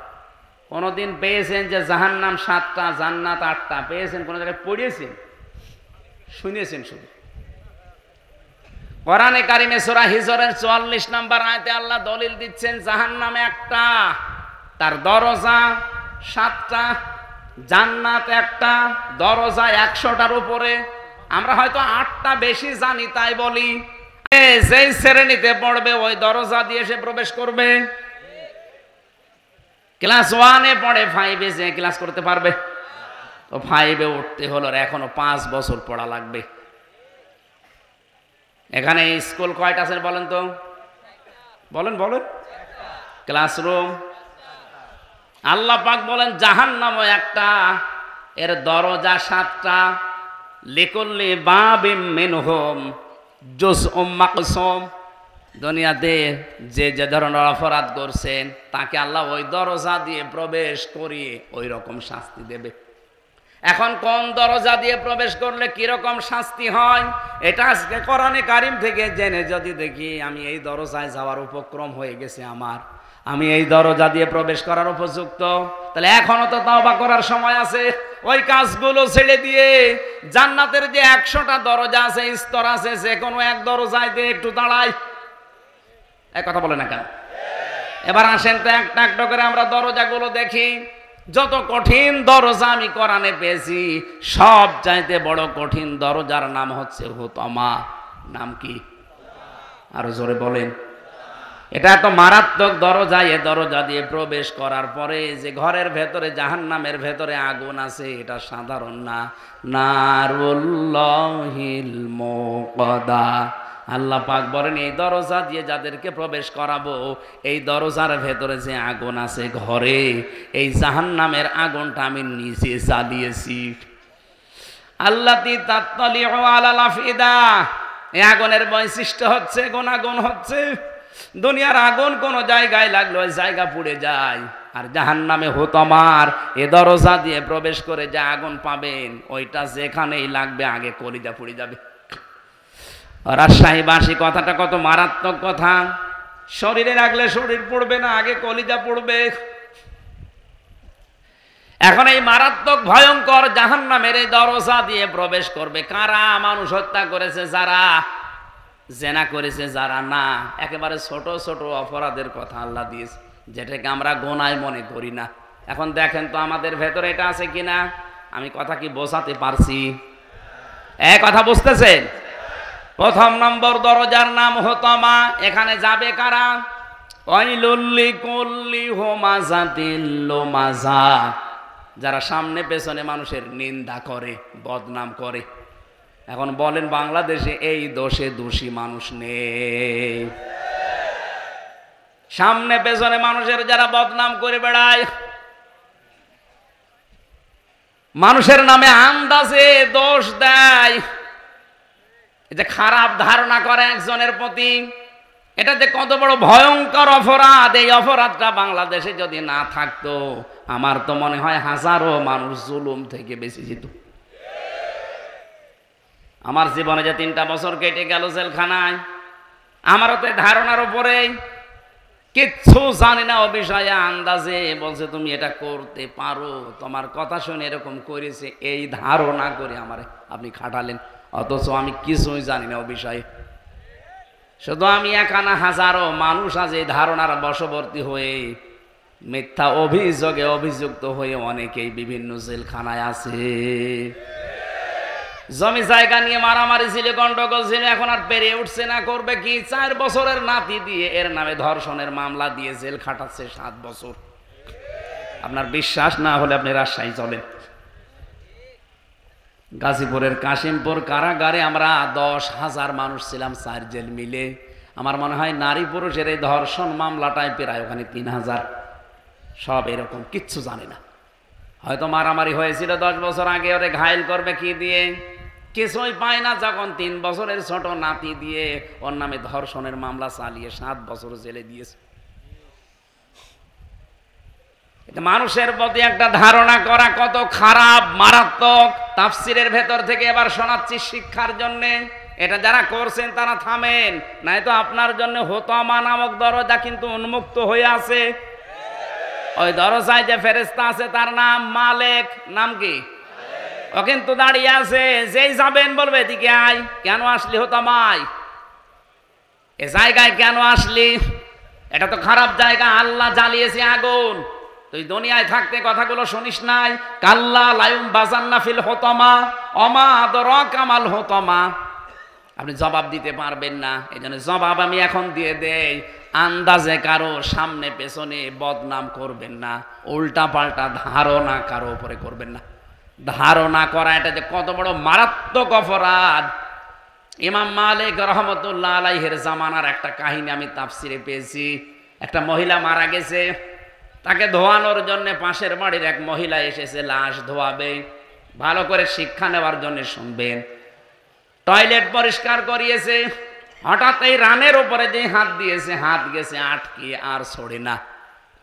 কোনদিন পেয়েছেন যে জাহান্নাম 7টা জান্নাত 8টা পেয়েছেন? কোন জায়গায় পড়িয়েছেন? শুনেছেন শুধু? কোরআনে কারিমে সূরা হিজরের 44 নম্বর আয়াতে আল্লাহ দলিল দিচ্ছেন জাহান্নাম একটা, তার দরজা 7টা, জান্নাত একটা, দরজা 100টার উপরে। আমরা হয়তো 8টা বেশি জানি তাই বলি। যেই শ্রেণীতে পড়বে ওই দরজা দিয়ে সে প্রবেশ করবে। ক্লাস 1-এ পড়ে 5-এ যে ক্লাস করতে পারবে? তো 5-এ উঠতে হলো এখনো 5 বছর পড়া লাগবে। এখানে স্কুল কয়টা আছে বলেন তো? বলেন বলেন। ক্লাসরুম। আল্লাহ পাক বলেন জাহান্নামও একটা, এর দরজা 7টা। লিকুল্লি বাবিম মিনহুম জুজউম মাকসুম। দুনিয়াতে যে যে ধরনের অপরাধ করছেন তাকে আল্লাহ ওই দরজা দিয়ে প্রবেশ করিয়ে ওই রকম শাস্তি দেবে। এখন কোন দরজা দিয়ে প্রবেশ করলে কিরকম শাস্তি হয় এটা আজকে কোরআনে কারীম থেকে জেনে যদি দেখি আমি এই দরজায় যাওয়ার উপক্রম হয়ে গেছে আমার, আমি এই দরজা দিয়ে প্রবেশ করার উপযুক্ত, তাহলে এখনো তো তওবা করার সময় আছে। ওই কাজগুলো ছেড়ে দিয়ে জান্নাতের যে 100টা দরজা আছে, স্তর আছে, যে কোনো এক দরজায় দিয়ে একটু দাঁড়াই। এক কথা বলে না কেন? এবার আসেন তো একটা একটা করে আমরা দরজাগুলো দেখি। যত কঠিন দরজা আমি কোরআনে পেয়েছি, সব চাইতে বড় কঠিন দরজার নাম হচ্ছে হুতমা। নাম কি? আরো জোরে বলেন। এটা এত মারাত্মক দরজা, এ দরজা দিয়ে প্রবেশ করার পরে যে ঘরের ভেতরে জাহান্নামের ভেতরে আগুন আছে এটা সাধারণ না, নারুল্লাহিল মুকদা। আল্লাহ পাক বলেন এই দরজা দিয়ে যাদেরকে প্রবেশ করাবো, এই দরজার ভেতরে যে আগুন আছে ঘরে, এই জাহান্নামের আগুনটা আমি নিজে জ্বালিয়েছি। আল্লাতী তাত্তালিউ আলাল আফিদা, এই আগুনের বৈশিষ্ট্য হচ্ছে গুণাগুণ হচ্ছে দুনিয়ার আগুন কোন জায়গায় লাগলো ওই জায়গা পুড়ে যায়, আর জাহান্নামে হুতামার এ দরজা দিয়ে প্রবেশ করে যে আগুন পাবেন ওইটা যেখানেই লাগবে আগে কলিজা পুড়ে যাবে। রাজশাহীবাসী কথাটা কত মারাত্মক কথা, শরীরে লাগলে শরীর পড়বে না, আগে কলিজা পড়বে। এখন এই মারাত্মক ভয়ঙ্কর জাহান্নামের এই দরজা দিয়ে প্রবেশ করবে কারা? মানুষ হত্যা করেছে যারা, জেনা করেছে যারা, না একেবারে ছোট ছোট অপরাধের কথা আল্লাহ দিয়েছে, যেটাকে আমরা গোনায় মনে করি না। এখন দেখেন তো আমাদের ভেতরে এটা আছে কিনা, আমি কথা কি বোঝাতে পারছি? এক কথা বুঝতেছেন? প্রথম নম্বর দরজার নাম হুতামা, এখানে যাবে কারা? ওয়াইলুল লিকুল্লি হুমাযাতিল লুমাযা, যারা সামনে পেছনে মানুষের নিন্দা করে, বদনাম করে। এখন বলেন বাংলাদেশে এই দোষে দোষী মানুষ নেই? সামনে পেছনে মানুষের যারা বদনাম করে বেড়ায়, মানুষের নামে আন্দাজে দোষ দেয়, যে খারাপ ধারণা করে একজনের প্রতি, এটা যে কত বড় ভয়ঙ্কর অপরাধ। এই অপরাধটা বাংলাদেশে যদি না থাকতো আমার তো মনে হয় হাজারো মানুষ জুলুম থেকে বেঁচে যেত। আমার জীবনে যে 3টা বছর কেটে গেল জেলখানায়, আমারও তো ধারণার উপরে, কিচ্ছু জানি না ও বিষয়ে, আন্দাজে বলছে তুমি এটা করতে পারো, তোমার কথা শুনে এরকম করেছে, এই ধারণা করে আমারে আপনি খাটালেন, অথচ আমি কিছুই জানি না ও বিষয়ে। শুধু আমি একা না, হাজারো মানুষ আজ এই ধারণার বশবর্তী হয়ে মিথ্যা অভিযোগে অভিযুক্ত হয়ে অনেকেই বিভিন্ন জেলখানায় আছে। জমি জায়গা নিয়ে মারামারি ছিল, গন্ডগোল ছিল, এখন আর পেরিয়ে উঠছে না, করবে কি? 4 বছরের নাতি দিয়ে এর নামে ধর্ষণের মামলা দিয়ে জেল খাটাচ্ছে 7 বছর। আপনার বিশ্বাস না হলে আপনি রাজশাহী চলেন, গাজীপুরের কাশিমপুর কারাগারে আমরা 10,000 মানুষ ছিলাম, 4 জেল মিলে। আমার মনে হয় নারী পুরুষের এই ধর্ষণ মামলাটায় প্রায় ওখানে 3,000। সব এরকম, কিচ্ছু জানে না। হয়তো মারামারি হয়েছিল 10 বছর আগে, ওরে ঘায়েল করবে কি দিয়ে? কিছুই পায় না, যখন 3 বছরের ছোট নাতি দিয়ে ওর নামে ধর্ষণের মামলা চালিয়ে 7 বছর জেলে দিয়েছে। মানুষের প্রতি একটা ধারণা করা কত খারাপ, মারাত্মক। তাফসিরের ভেতর থেকে এবার শোনাচ্ছি শিক্ষার জন্য, এটা যারা করছেন তারা থামেন, নয়তো আপনার জন্য হুতামা নামক দরজা কিন্তু উন্মুক্ত হয়ে আছে। ওই দরজায় যে ফেরেশতা আছে তার নাম মালেক। নাম কি? ও কিন্তু দাঁড়িয়ে আছে, যেই যাবেন বলবে এদিকে আয়। কেন আসলি হুতামায়? এ জায়গায় কেন আসলি? এটা তো খারাপ জায়গা, আল্লাহ জ্বালিয়েছে আগুন। তুই দুনিয়ায় থাকতে কথাগুলো শুনিস নাই? কাল্লা লায়ুম বাজান্না ফিল হুতামা ওমা আদরাকা মাল হুতামা। আপনি জবাব দিতে পারবেন না, এই জন্য জবাব আমি এখন দিয়ে দেই। আন্দাজে কারো সামনে পেছনে বদনাম করবেন না, উল্টা পাল্টা ধারণা কারো উপরে করবেন না। ধারণা করা এটা যে কত বড় মারাত্মক অপরাধ। ইমাম মালিক রহমতুল্লাহ আলাইহির জামানার একটা কাহিনী আমি তাফসিরে পেয়েছি। একটা মহিলা মারা গেছে, তাকে ধোয়ানোর জন্য পাশের বাড়ির এক মহিলা এসেছে লাশ ধোয়াবে। ভালো করে শিক্ষা নেওয়ার জন্য শুনবেন। টয়লেট পরিষ্কার করিয়েছে, হঠাৎ এই রানের উপরে যে হাত দিয়েছে, হাত গেছে আটকে, আর ছড়ে না।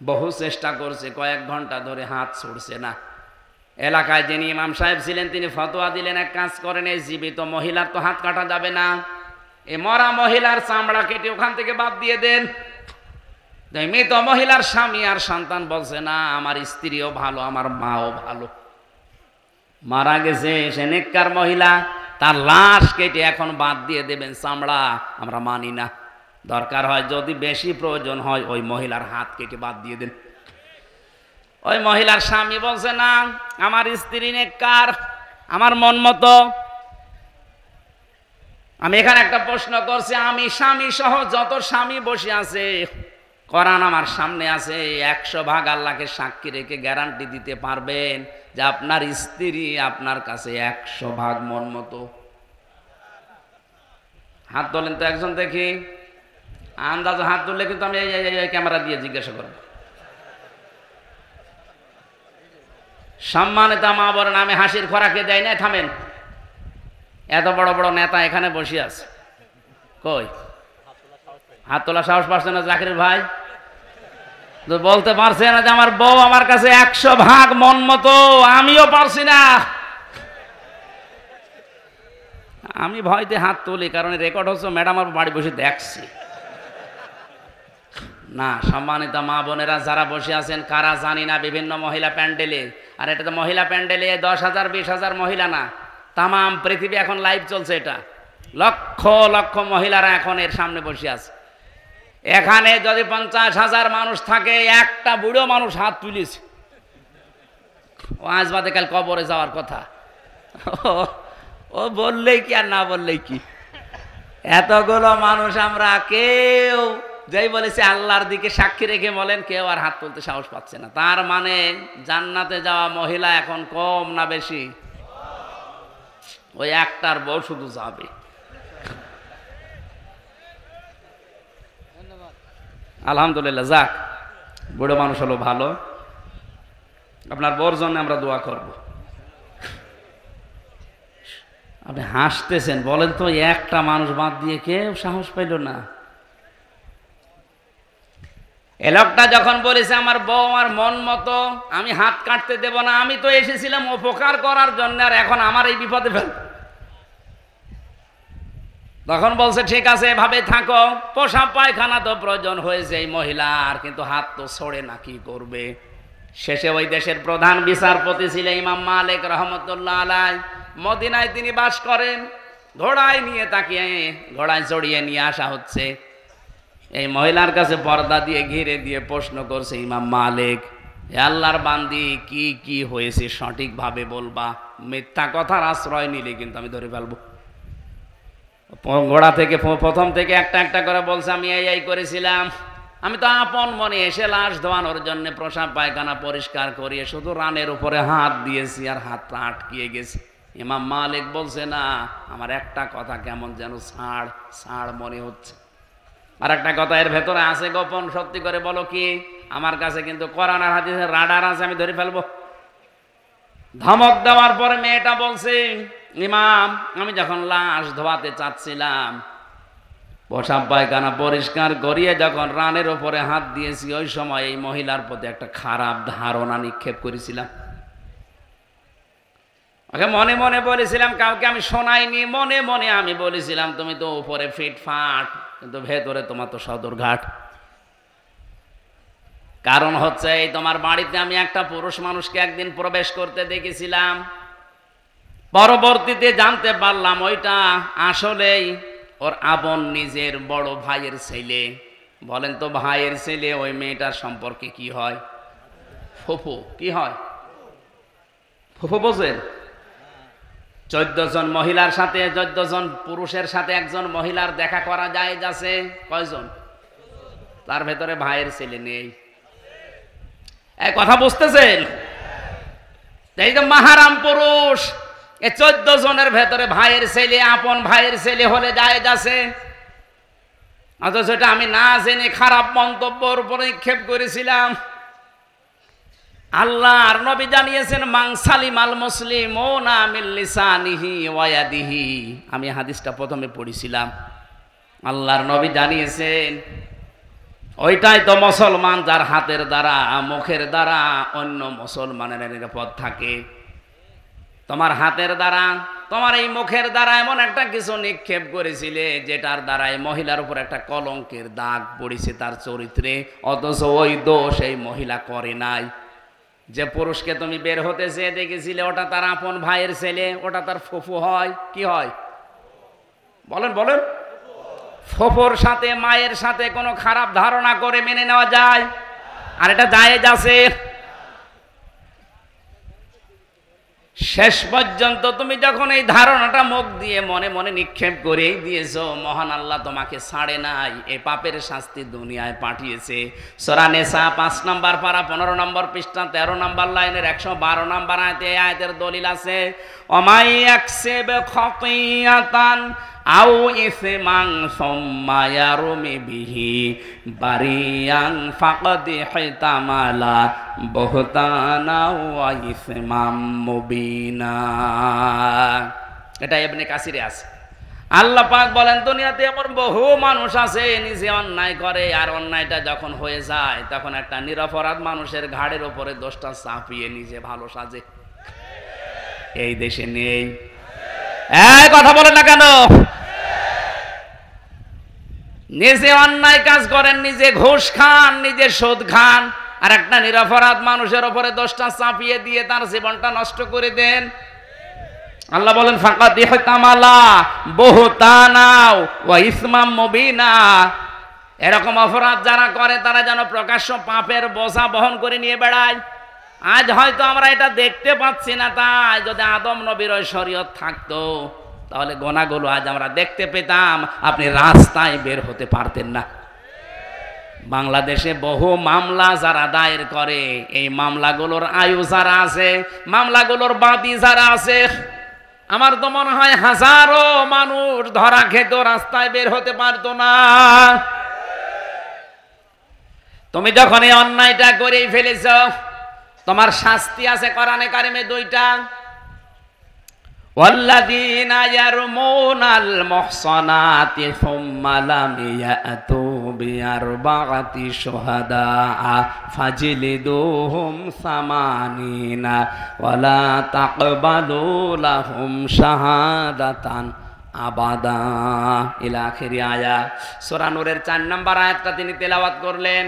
বহু চেষ্টা করছে, কয়েক ঘন্টা ধরে হাত ছড়ছে না। এলাকায় যিনি ইমাম সাহেব ছিলেন তিনি ফতোয়া দিলেন, এক কাজ করেন, এই জীবিত মহিলার তো হাত কাটা যাবে না, এই মরা মহিলার চামড়া কেটে ওখান থেকে বাদ দিয়ে দেন। মৃত মহিলার স্বামী আর সন্তান বলছে, না আমার স্ত্রীও ভালো, আমার মাও ভালো, মারা গেছে সে নেককার মহিলা, তার লাশ কেটে এখন বাদ দিয়ে দেবেন চামড়া, আমরা মানি না। দরকার হয় যদি বেশি প্রয়োজন হয় ওই মহিলার হাত কেটে বাদ দিয়ে দেন। ওই মহিলার স্বামী বলছে, না আমার স্ত্রী নেককার, আমার মন মতো। আমি এখানে একটা প্রশ্ন করছি, আমি স্বামী সহ যত স্বামী বসে আছে, কোরআন আমার সামনে আছে, 100 ভাগ আল্লাহকে সাক্ষী রেখে গ্যারান্টি দিতে পারবেন যে আপনার স্ত্রী আপনার কাছে 100 ভাগ মন মতো? হাত তোলেন তো একজন দেখি। আন্দাজ হাত তুললে কিন্তু আমি ক্যামেরা দিয়ে জিজ্ঞাসা করব। সম্মানিত মা বলেন, আমি হাসির খোরাকে দেয় না। থামেন, এত বড় বড় নেতা এখানে বসে আছে, কই হাত তোলা সাহস পাচ্ছে না? জাকির ভাই বলতে পারছে না যে আমার বউ আমার কাছে 100 ভাগ মন মতো? আমিও পারছি না। আমি ভয়তে হাত তুলি, কারণ রেকর্ড হচ্ছে, ম্যাডাম আমার বাড়ি বসে দেখছি না। সম্মানিত মা বোনেরা যারা বসে আছেন, কারা জানি না, বিভিন্ন মহিলা প্যান্ডেলে, আর এটা তো মহিলা প্যান্ডেলে 10,000 20,000 মহিলা না, তাম পৃথিবী এখন লাইভ চলছে। এটা লক্ষ লক্ষ মহিলারা এখন এর সামনে বসে আছে। এখানে যদি 50,000 মানুষ থাকে, একটা বুড়ো মানুষ হাত তুলেছে। ও আজ বাদে কাল কবরে যাওয়ার কথা। ও বললেই কি আর না বললেই কি, এতগুলো মানুষ আমরা কেউ যেই বলেছে আল্লাহর দিকে সাক্ষী রেখে বলেন, কেউ আর হাত তুলতে সাহস পাচ্ছে না। তার মানে জান্নাতে যাওয়া মহিলা এখন কম না বেশি? ওই একটার বউ শুধু যাবে। আলহামদুলিল্লাহ, যাক, বুড়ো মানুষ হলো ভালো। আপনার বউর জন্য আমরা দোয়া করব। আপনি হাসতেছেন, বলেন তো, একটা মানুষ বাদ দিয়ে কেউ সাহস পাইল না? এ লোকটা যখন বলেছে আমার বউ আমার মন মতো, আমি হাত কাটতে দেব না, আমি তো এসেছিলাম উপকার করার জন্য, আর এখন আমার এই বিপদে ফেল। তখন বলছে ঠিক আছে, এভাবে থাকো, পোশাক পায়খানা তো প্রয়োজন হয়েছে এই মহিলার, কিন্তু হাত তো ছড়ে না, কি করবে? শেষে ওই দেশের প্রধান বিচারপতি ছিলেন ইমাম মালিক রহমতুল্লাহ আলাই। মদিনায় তিনি বাস করেন। ঘোড়ায় নিয়ে তাকিয়ে, ঘোড়ায় চড়িয়ে নিয়ে আসা হচ্ছে। এই মহিলার কাছে পর্দা দিয়ে ঘিরে দিয়ে প্রশ্ন করছে ইমাম মালিক, আল্লাহর বান্দি, কি কি হয়েছে সঠিকভাবে বলবা, মিথ্যা কথার আশ্রয় নিলে কিন্তু আমি ধরে ফেলবো। ঘোড়া থেকে প্রথম থেকে একটা একটা করে বলছে, আমি এই করেছিলাম, আমি তো আপন মনে এসে লাশ ধোয়ানোর জন্য প্রসাব পায়খানা পরিষ্কার করিয়ে শুধু রানের উপরে হাত দিয়েছি, আর হাতটা আটকিয়ে গেছে। ইমাম মালিক বলছে, না, আমার একটা কথা কেমন যেন ছাড় ছাড় মনে হচ্ছে। আর একটা কথা এর ভেতরে আছে গোপন, সত্যি করে বলো কি? আমার কাছে কিন্তু কোরআন আর হাদিসের রাডার আছে, আমি ধরে ফেলবো। ধমক দেওয়ার পরে মেয়েটা বলছে, ইমাম, আমি যখন লাশ ধোয়াতে চাচ্ছিলাম, প্রসাব পায়খানা পরিষ্কার করিয়ে যখন রানের উপরে হাত দিয়েছি, ওই সময় এই মহিলার প্রতি একটা খারাপ ধারণা নিক্ষেপ করেছিলাম। ওকে মনে মনে বলেছিলাম, কাউকে আমি শোনাইনি, মনে মনে আমি বলেছিলাম, তুমি তো উপরে ফিটফাট, কিন্তু ভেতরে তোমার তো সদরঘাট। কারণ হচ্ছে, এই তোমার বাড়িতে আমি একটা পুরুষ মানুষকে একদিন প্রবেশ করতে দেখেছিলাম। পরবর্তীতে জানতে পারলাম ওইটা আসলেই ওর আপন নিজের বড় ভাইয়ের ছেলে। বলেন তো, ভাইয়ের ছেলে ওই মেয়েটার সম্পর্কে কি হয়? ফুফু। কি হয়? ফুফু বোঝেন? 14 জন মহিলার সাথে, 14 জন পুরুষের সাথে একজন মহিলার দেখা করা যায় যাচ্ছে কয়জন? তার ভেতরে ভাইয়ের ছেলে নেই। এই কথা বুঝতেছেন? এই যে মাহারাম পুরুষ, এই 14 জনের ভেতরে ভাইয়ের ছেলে, আপন ভাইয়ের ছেলে হলে যায় যাচ্ছে। অথচ এটা আমি না জেনে খারাপ মন্তব্যর উপরে নিক্ষেপ করেছিলাম। আল্লাহর নবী জানিয়েছেন, মান সালিমাল মুসলিমুনা মিন লিসানিহি ওয়া ইয়াদিহি। আমি হাদিসটা প্রথমে পড়েছিলাম। আল্লাহর নবী জানিয়েছেন, ওইটাই তো মুসলমান যার হাতের দ্বারা, মুখের দ্বারা অন্য মুসলমানের নিরাপদ থাকে। তোমার হাতের দ্বারা, তোমার এই মুখের দ্বারা এমন একটা কিছু নিক্ষেপ করেছিলে যেটার দ্বারা এই মহিলার উপর একটা কলঙ্কের দাগ পড়েছে তার চরিত্রে, অথচ ওই দোষ এই মহিলা করে নাই। যে পুরুষকে তুমি বের হতে চেয়ে দেখেছিলে, ওটা তার আপন ভাইয়ের ছেলে, ওটা তার ফুফু হয়। কি হয়? বলেন বলেন। ফুফুর সাথে মায়ের সাথে কোনো খারাপ ধারণা করে মেনে নেওয়া যায়? আর এটা জায়েজ আছে। শেষ পর্যন্ত তুমি যখন এই ধারণাটা মুখ দিয়ে মনে মনে নিক্ষেপ করেই দিয়েছো, মহান আল্লাহ তোমাকে ছাড়ে নাই, এই পাপের শাস্তি দুনিয়ায় পাঠিয়েছে। সূরা নিসা 5 নম্বর পারা 15 নম্বর পৃষ্ঠা 13 নম্বর লাইনের 112 নম্বর আয়াতে এই আয়াতের দলিল আছে, ওমাই ইয়াকসিব খাতিয়াতান আও ইসমান সুম্মা ইয়ারমি বিহি বারিয়ান ফাকাদ হিতামালা বুহতানা ওয়া ইসমাম মুবিনা। এটা ইবনে কাসিরে আছে। আল্লাহ পাক বলেন দুনিয়াতে এমন বহু মানুষ আছে নিজে অন্যায় করে, আর অন্যায়টা যখন হয়ে যায় তখন একটা নিরপরাধ মানুষের ঘাড়ের উপরে দোষটা চাপিয়ে নিজে ভালো সাজে। এই দেশে নেই? এই কথা বলেন না কেন? নিজে অন্যায় কাজ করেন, নিজে ঘুষ খান, নিজে সুদ খান, আর একটা নিরপরাধ মানুষের উপরে দোষটা চাপিয়ে দিয়ে তার জীবনটা নষ্ট করে দেন। আল্লাহ বলেন ফাকাদ ইহতামালা বুহতানা ওয়া ইসমাম মুবিনা। এরকম অপরাধ যারা করে তারা যেন প্রকাশ্য পাপের বোঝা বহন করে নিয়ে বেড়ায়। আজ হয়তো আমরা এটা দেখতে পাচ্ছি না, তাই যদি আদম নবীর ওই শরীয়ত থাকতো তাহলে গোনাগুলো আজ আমরা দেখতে পেতাম, আপনি রাস্তায় বের হতে পারতেন না। বাংলাদেশে বহু মামলা যারা দায়ের করে, এই মামলাগুলোর আয়ু যারা আছে, মামলাগুলোর বাদী যারা আছে, আমার তো মনে হয় হাজারো মানুষ ধরা খেত, রাস্তায় বের হতে পারতো না। তুমি যখন এই অন্যায়টা করেই ফেলেছ, তোমার শাস্তি আছে কোরআনে কারিমে 2টা। والذين يرمون المحصنات ثم لم يأتوا بأربعة شهداء فاجلدوهم 80 ولا تقبلوا لهم شهادة আবাদা ইলা আখিরি আয়া। সূরা নূরের 4 নম্বর আয়াতটা তিনি তেলাওয়াত করলেন।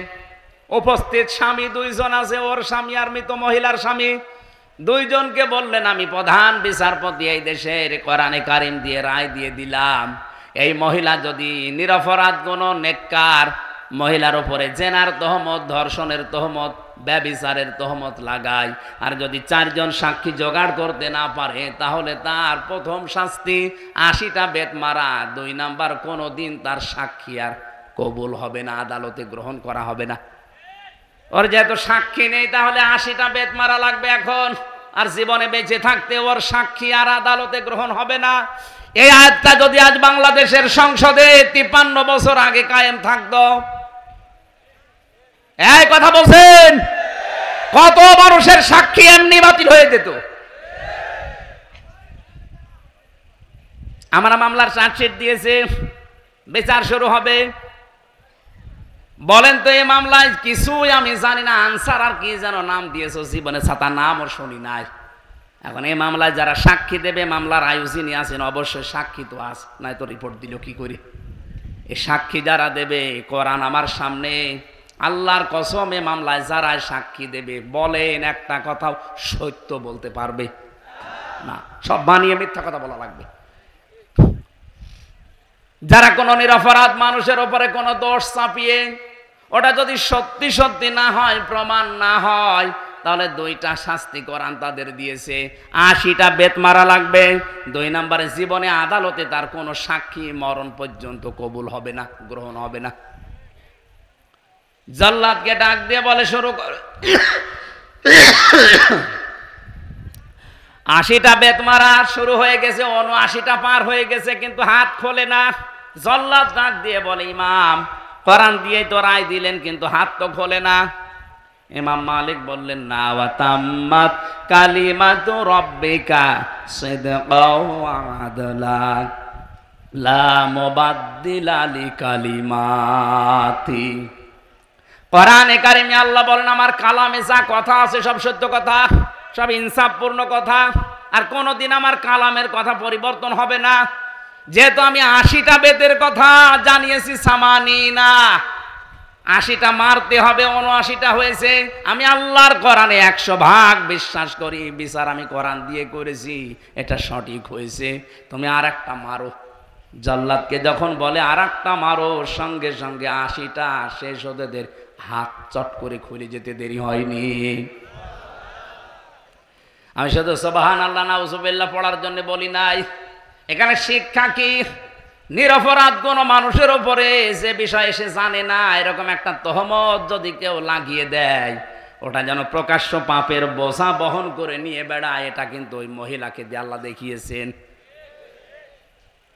উপস্থিত স্বামী 2 জন আছে, ওর স্বামী আর মৃত মহিলার স্বামী, 2 জনকে বললেন আমি প্রধান বিচারপতি এই দেশের, কোরআনে কারিম দিয়ে রায় দিয়ে দিলাম, এই মহিলা যদি নিরপরাধ কোনো নেককার মহিলার উপরে জেনার তহমত, ধর্ষণের তহমত, ব্যভিচারের তহমত লাগায়, আর যদি 4 জন সাক্ষী জোগাড় করতে না পারে, তাহলে তার প্রথম শাস্তি 80টা বেত মারা। 2 নাম্বার, কোনো দিন তার সাক্ষী আর কবুল হবে না, আদালতে গ্রহণ করা হবে না। ওর যেহেতু সাক্ষী নেই, তাহলে 80টা বেত মারা লাগবে এখন, আর জীবনে বেঁচে থাকতে ওর সাক্ষী আর আদালতে গ্রহণ হবে না। এই আয়াতটা যদি আজ বাংলাদেশের সংসদে 53 বছর আগে কায়েম থাকতো, এই কথা বলছেন, কত মানুষের সাক্ষী এমনি বাতিল হয়ে যেত। আমরা মামলার চার্জশিট দিয়েছে, বিচার শুরু হবে। বলেন তো এই মামলায় কিছুই আমি জানি না, আনসার আর কি যেন নাম দিয়েছো, জীবনে ছাতা নাম ওর শুনি নাই। এখন এই মামলায় যারা সাক্ষী দেবে, মামলার আয়োজনই আছেন, অবশ্যই সাক্ষী তো আস, নাই তো রিপোর্ট দিল কি করি। এই সাক্ষী যারা দেবে, কোরআন আমার সামনে, আল্লাহর কসম, এই মামলায় যারা সাক্ষী দেবে, বলেন একটা কথাও সত্য বলতে পারবে না, সব বানিয়ে মিথ্যা কথা বলা লাগবে। যারা কোনো নিরপরাধ মানুষের উপরে কোনো দোষ চাপিয়ে, ওটা যদি সত্যি সত্যি না হয়, প্রমাণ না হয়, তাহলে 2টা শাস্তি কোরআন তাদের দিয়েছে। 80টা বেত মারা লাগবে। 2 নম্বরে, জীবনে আদালতে তার কোনো সাক্ষী মরণ পর্যন্ত কবুল হবে না, গ্রহণ হবে না। জল্লাদকে ডাক দিয়ে বলে শুরু কর। 80টা বেত মারা শুরু হয়ে গেছে, 79টা পার হয়ে গেছে, কিন্তু হাত খোলে না। জল্লাদ ডাক দিয়ে বলে ইমাম, কোরআন দিয়েই তো রায় দিলেন, কিন্তু হাত তো খোলে না। ইমাম মালিক বললেন না, ওয়া তাম্মাত কালিমাতু রাব্বিকা সিদকাও ওয়া আদলা লা মুবাদদিলা লিকালিমাতি। কোরআনে কারিমে আল্লাহ বলেন, আমার কালামে যা কথা আছে সব সত্য কথা, সব ইনসাফপূর্ণ কথা, আর কোনোদিন আমার কালামের কথা পরিবর্তন হবে না। যেহেতু আমি 80টা বেতের কথা জানিয়েছি, সামানি না, 80টা মারতে হবে, 79টা হয়েছে। আমি আল্লাহর কোরআনে 100 ভাগ বিশ্বাস করি, বিচার আমি কোরআন দিয়ে করেছি, এটা সঠিক হয়েছে, তুমি আর একটা মারো। জল্লাদকে যখন বলে আর একটা মারো, সঙ্গে সঙ্গে 80টা শেষ হতে হাত চট করে খুলে যেতে দেরি হয়নি। আমি শুধু সুবহানাল্লাহ নাউযুবিল্লাহ পড়ার জন্য বলি নাই। এখানে শিক্ষা কি? নিরপরাধ কোন মানুষের উপরে যে বিষয় সে জানে না এরকম একটা তহমত যদি কেউ লাগিয়ে দেয়, ওটা যেন প্রকাশ্য পাপের বোঝা বহন করে নিয়ে বেড়ায়, এটা কিন্তু ওই মহিলাকে দিয়ে আল্লাহ দেখিয়েছেন।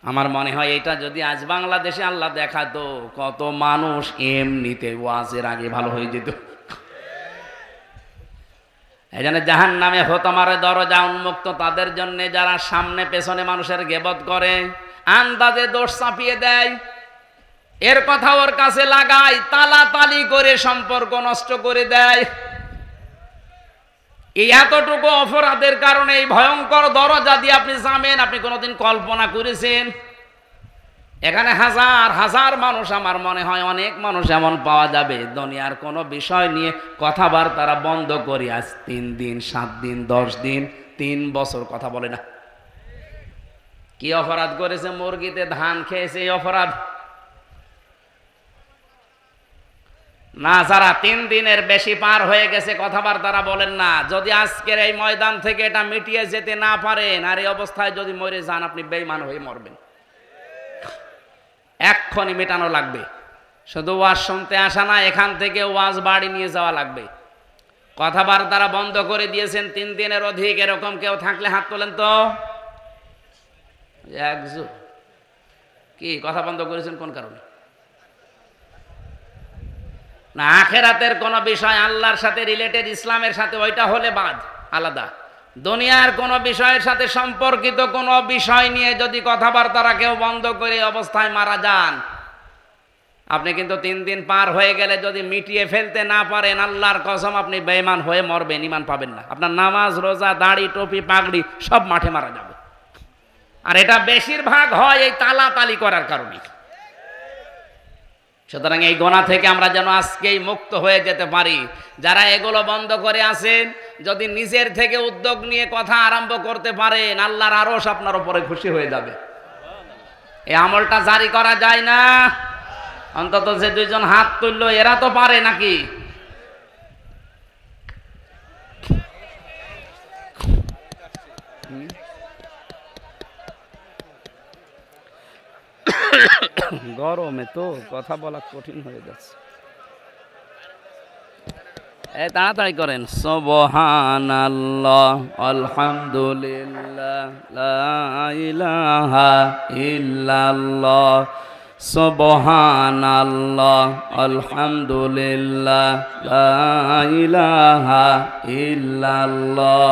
আমার মনে হয় এটা যদি আজ বাংলাদেশে আল্লাহ দেখাতো, কত মানুষ এমনিতে ওয়াজের আগে ভালো হয়ে যেত। এই জন্য জাহান্নামে হোতমারে দরজা উন্মুক্ত তাদের জন্য যারা সামনে পেছনে মানুষের গীবত করে, আন্দাজে দোষ চাপিয়ে দেয়, এর কথা ওর কাছে লাগায়, তালাতালি করে সম্পর্ক নষ্ট করে দেয়। এই এতটুকু অপরাধের কারণে এই ভয়ঙ্কর দরজা দিয়ে আপনি যাবেন, আপনি কোনোদিন কল্পনা করেছেন? এখানে হাজার হাজার মানুষ, আমার মনে হয় অনেক মানুষ এমন পাওয়া যাবে দুনিয়ার কোনো বিষয় নিয়ে কথাবার্তা বন্ধ করে আজ 3 দিন 7 দিন 10 দিন 3 বছর কথা বলে না। কি অপরাধ করেছে? মুরগিতে ধান খেয়েছে, এই অপরাধ না। যারা 3 দিনের বেশি পার হয়ে গেছে কথাবার্তা বলেন না, যদি আজকের এই ময়দান থেকে এটা মিটিয়ে যেতে না পারেন, আর এই অবস্থায় যদি মরে যান, আপনি বেঈমান হয়ে মরবেন। এক্ষুনি মেটানো লাগবে। শুধু ওয়াজ শুনতে আসা না, এখান থেকে ওয়াজ বাড়ি নিয়ে যাওয়া লাগবে। কথাবার্তা বন্ধ করে দিয়েছেন 3 দিনের অধিক, এরকম কেউ থাকলে হাত তোলেন তো। কি কথা বন্ধ করেছেন কোন কারণে? না, আখেরাতের কোন বিষয় আল্লাহর সাথে রিলেটেড, ইসলামের সাথে, ওইটা হলে বাদ আলাদা। দুনিয়ার কোন বিষয়ের সাথে সম্পর্কিত কোন বিষয় নিয়ে যদি কথাবার্তা কেউ বন্ধ করে অবস্থায় মারা যান, আপনি কিন্তু 3 দিন পার হয়ে গেলে যদি মিটিয়ে ফেলতে না পারেন, আল্লাহর কসম আপনি বেঈমান হয়ে মরবেন, ঈমান পাবেন না। আপনার নামাজ, রোজা, দাড়ি, টুপি, পাগড়ি সব মাঠে মারা যাবে। আর এটা বেশিরভাগ হয় এই তালাতালি করার কারণে। সুতরাং এই গোনা থেকে আমরা যেন আজকেই মুক্ত হয়ে যেতে পারি। যারা এগুলো বন্ধ করে আছেন, যদি নিজের থেকে উদ্যোগ নিয়ে কথা আরম্ভ করতে পারেন, আল্লাহর আরশ আপনার উপরে খুশি হয়ে যাবে। এই আমলটা জারি করা যায় না? অন্তত যে 2 জন হাত তুললো এরা তো পারে নাকি? গরমে তো কথা বলা কঠিন হয়ে যাচ্ছে। তাড়াতাড়ি করেন। সুবহানাল্লাহ, আলহামদুলিল্লাহ, লা ইলাহা ইল্লাল্লাহ। সুবহানাল্লাহ, আলহামদুলিল্লাহ, লা ইলাহা ইল্লাল্লাহ।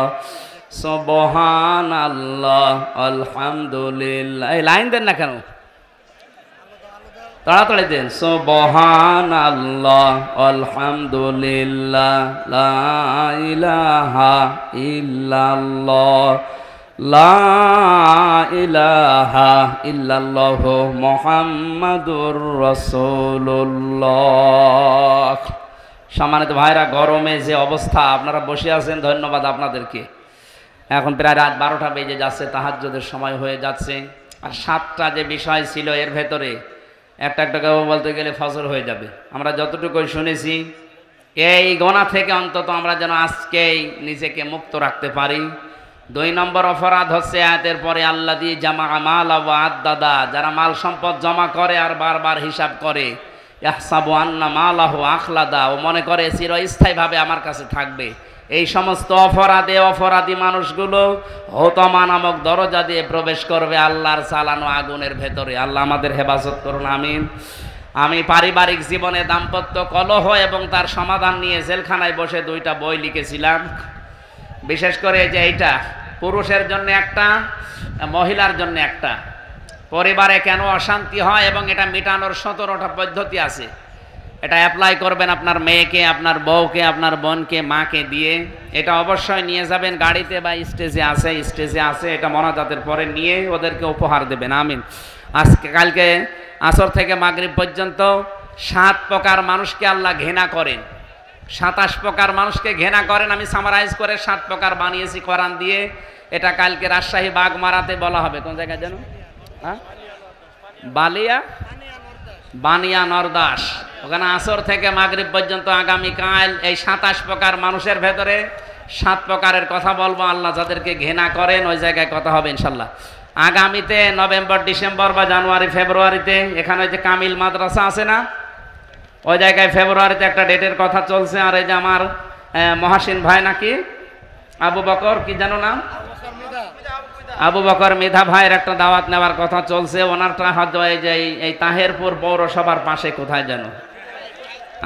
সুবহানাল্লাহ, আলহামদুলিল্লাহ। এই লাইন দেন না কেন? তাড়াতাড়ি দেন। সুবহানাল্লাহ, আলহামদুলিল্লাহ, লা ইলাহা ইল্লাল্লাহ, লা ইলাহা ইল্লাল্লাহু মুহাম্মাদুর রাসূলুল্লাহ। সম্মানিত ভাইরা, গরমে যে অবস্থা, আপনারা বসে আছেন, ধন্যবাদ আপনাদেরকে। এখন প্রায় রাত 12টা বেজে যাচ্ছে, তাহাজ্জুদের সময় হয়ে যাচ্ছে। আর 7টা যে বিষয় ছিল এর ভেতরে একটা একটা বলতে গেলে ফজর হয়ে যাবে। আমরা যতটুকু শুনেছি, এই গোনা থেকে অন্তত আমরা যেন আজকেই নিজেকে মুক্ত রাখতে পারি। 2 নম্বর অপরাধ হচ্ছে আয়াতের পরে আল্লাযী জামা মাল ওয়া আদ্দাদা, যারা মাল সম্পদ জমা করে আর বারবার হিসাব করে, ইয়াহসাবু আন্না মালাহু আখলাদা, ও মনে করে চিরস্থায়ীভাবে আমার কাছে থাকবে। এই সমস্ত অপরাধী মানুষগুলো হোতমা নামক দরজা দিয়ে প্রবেশ করবে আল্লাহর চালানো আগুনের ভেতরে। আল্লাহ আমাদের হেফাজত করুন, আমিন। আমি পারিবারিক জীবনে দাম্পত্য কলহ এবং তার সমাধান নিয়ে জেলখানায় বসে 2টা বই লিখেছিলাম। বিশেষ করে যে এইটা পুরুষের জন্য একটা, মহিলার জন্য একটা। পরিবারে কেন অশান্তি হয় এবং এটা মেটানোর 17টা পদ্ধতি আছে। এটা অ্যাপ্লাই করবেন আপনার মেয়েকে, আপনার বউকে, আপনার বোনকে, মাকে দিয়ে। এটা অবশ্যই নিয়ে যাবেন গাড়িতে বা স্টেজে আছে, এটা মোনাজাতের পরে নিয়ে ওদেরকে উপহার দেবেন, আমিন। আজকে কালকে আসর থেকে মাগরিব পর্যন্ত 7 প্রকার মানুষকে আল্লাহ ঘৃণা করেন, 27 প্রকার মানুষকে ঘৃণা করেন। আমি সামারাইজ করে 7 প্রকার বানিয়েছি কোরআন দিয়ে। এটা কালকে রাজশাহী বাগমারাতে বলা হবে। কোন জায়গায় যেন? বানিয়া নরদাস, ওখানে আসর থেকে মাগরিব পর্যন্ত আগামীকাল এই 27 প্রকার মানুষের ভেতরে 7 প্রকারের কথা বলবো, আল্লাহ যাদেরকে ঘৃণা করেন ওই জায়গায় কথা হবে ইনশাল্লাহ। আগামীতে নভেম্বর, ডিসেম্বর বা জানুয়ারি, ফেব্রুয়ারিতে এখানে ওই যে কামিল মাদ্রাসা আছে না, ওই জায়গায় ফেব্রুয়ারিতে একটা ডেটের কথা চলছে। আর এই যে আমার মহাসিন ভাই নাকি আবু বকর, কি জানো নাম, আবু বকর মেধা ভাইয়ের একটা দাওয়াত নেওয়ার কথা চলছে। ওনারটা হয়তো এই যে এই তাহেরপুর পৌরসভার পাশে কোথায় জানো।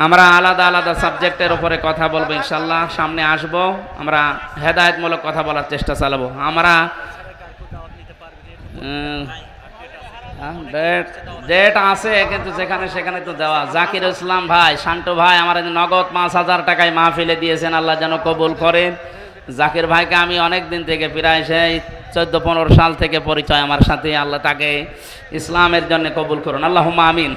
আমরা আলাদা আলাদা সাবজেক্টের উপরে কথা বলবো ইনশাল্লাহ। সামনে আসব, আমরা হেদায়েতমূলক কথা বলার চেষ্টা চালাবো। আমরা ডেট আছে কিন্তু যেখানে সেখানে তো দেওয়া। জাকির ইসলাম ভাই, শান্ত ভাই আমার নগদ 5,000 টাকায় মাহফিলে দিয়েছেন, আল্লাহ যেন কবুল করেন। জাকির ভাইকে আমি অনেক দিন থেকে, প্রায় সেই 14-15 সাল থেকে পরিচয় আমার সাথে, আল্লাহ তাকে ইসলামের জন্য কবুল করুন, আল্লাহুম্মা আমিন।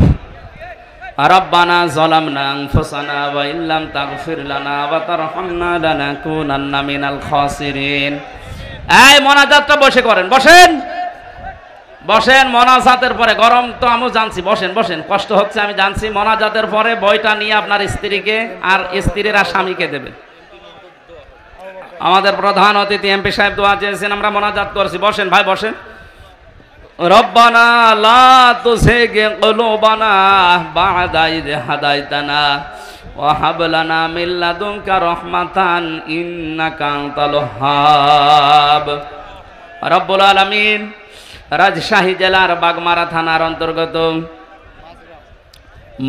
রব্বানা যালামনা আনফুসানা ওয়া ইল্লাম তাগফির লানা ওয়া তারহামনা লানাকুনান্না মিনাল খাসিরিন। এই মোনাজাতটা বসে করেন, বসেন বসেন। মোনাজাতের পরে, গরম তো আমি জানছি, বসেন বসেন, কষ্ট হচ্ছে আমি জানছি। মোনাজাতের পরে বইটা নিয়ে আপনার স্ত্রীকে আর স্ত্রীর আর স্বামীকে দেবেন। আমাদের প্রধান অতিথি এমপি সাহেব দোয়া চেয়েছেন, আমরা মোনাজাত করছি। বসেন ভাই বসেন। রব্বানা লা তুযিগ কুলুবানা বা'দা ইয হাদাইতানা ওয়া হাব লানা মিন লাদুনকা রাহমাতান ইন্নাকা আনতাল ওয়াহ্হাব। রব্বুল আলামিন রাজশাহী জেলার বাগমারা থানার অন্তর্গত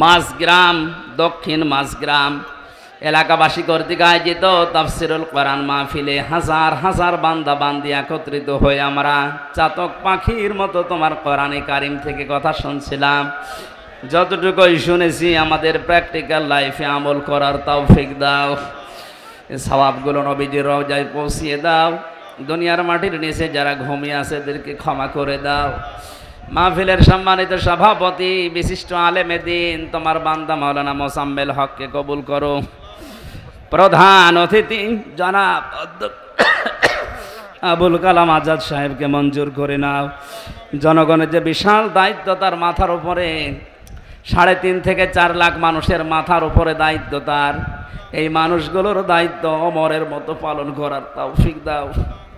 মাঝগ্রাম, দক্ষিণ মাঝগ্রাম এলাকাবাসী কর্তৃক আয়োজিত তাফসিরুল কোরআন মাহফিলে হাজার হাজার বান্দা বান্দি একত্রিত হয়ে আমরা চাতক পাখির মতো তোমার কোরআনে কারিম থেকে কথা শুনছিলাম। যতটুকুই শুনেছি আমাদের প্র্যাকটিক্যাল লাইফে আমল করার তৌফিক দাও। এই সওয়াবগুলো নবীজির রওজায় পৌঁছিয়ে দাও। দুনিয়ার মাটির নিচে যারা ঘুমিয়ে আছে এদেরকে ক্ষমা করে দাও। মাহফিলের সম্মানিত সভাপতি বিশিষ্ট আলেমে দ্বীন তোমার বান্দা মাওলানা মোসাম্মেল হককে কবুল করো। প্রধান অতিথি জনাব আবুল কালাম আজাদ সাহেবকে মঞ্জুর করে নাও। জনগণের যে বিশাল দায়িত্ব তার মাথার উপরে, 3.5 থেকে 4 লাখ মানুষের মাথার উপরে দায়িত্ব তার। এই মানুষগুলোর দায়িত্ব অমরের মতো পালন করার তৌফিক দাও।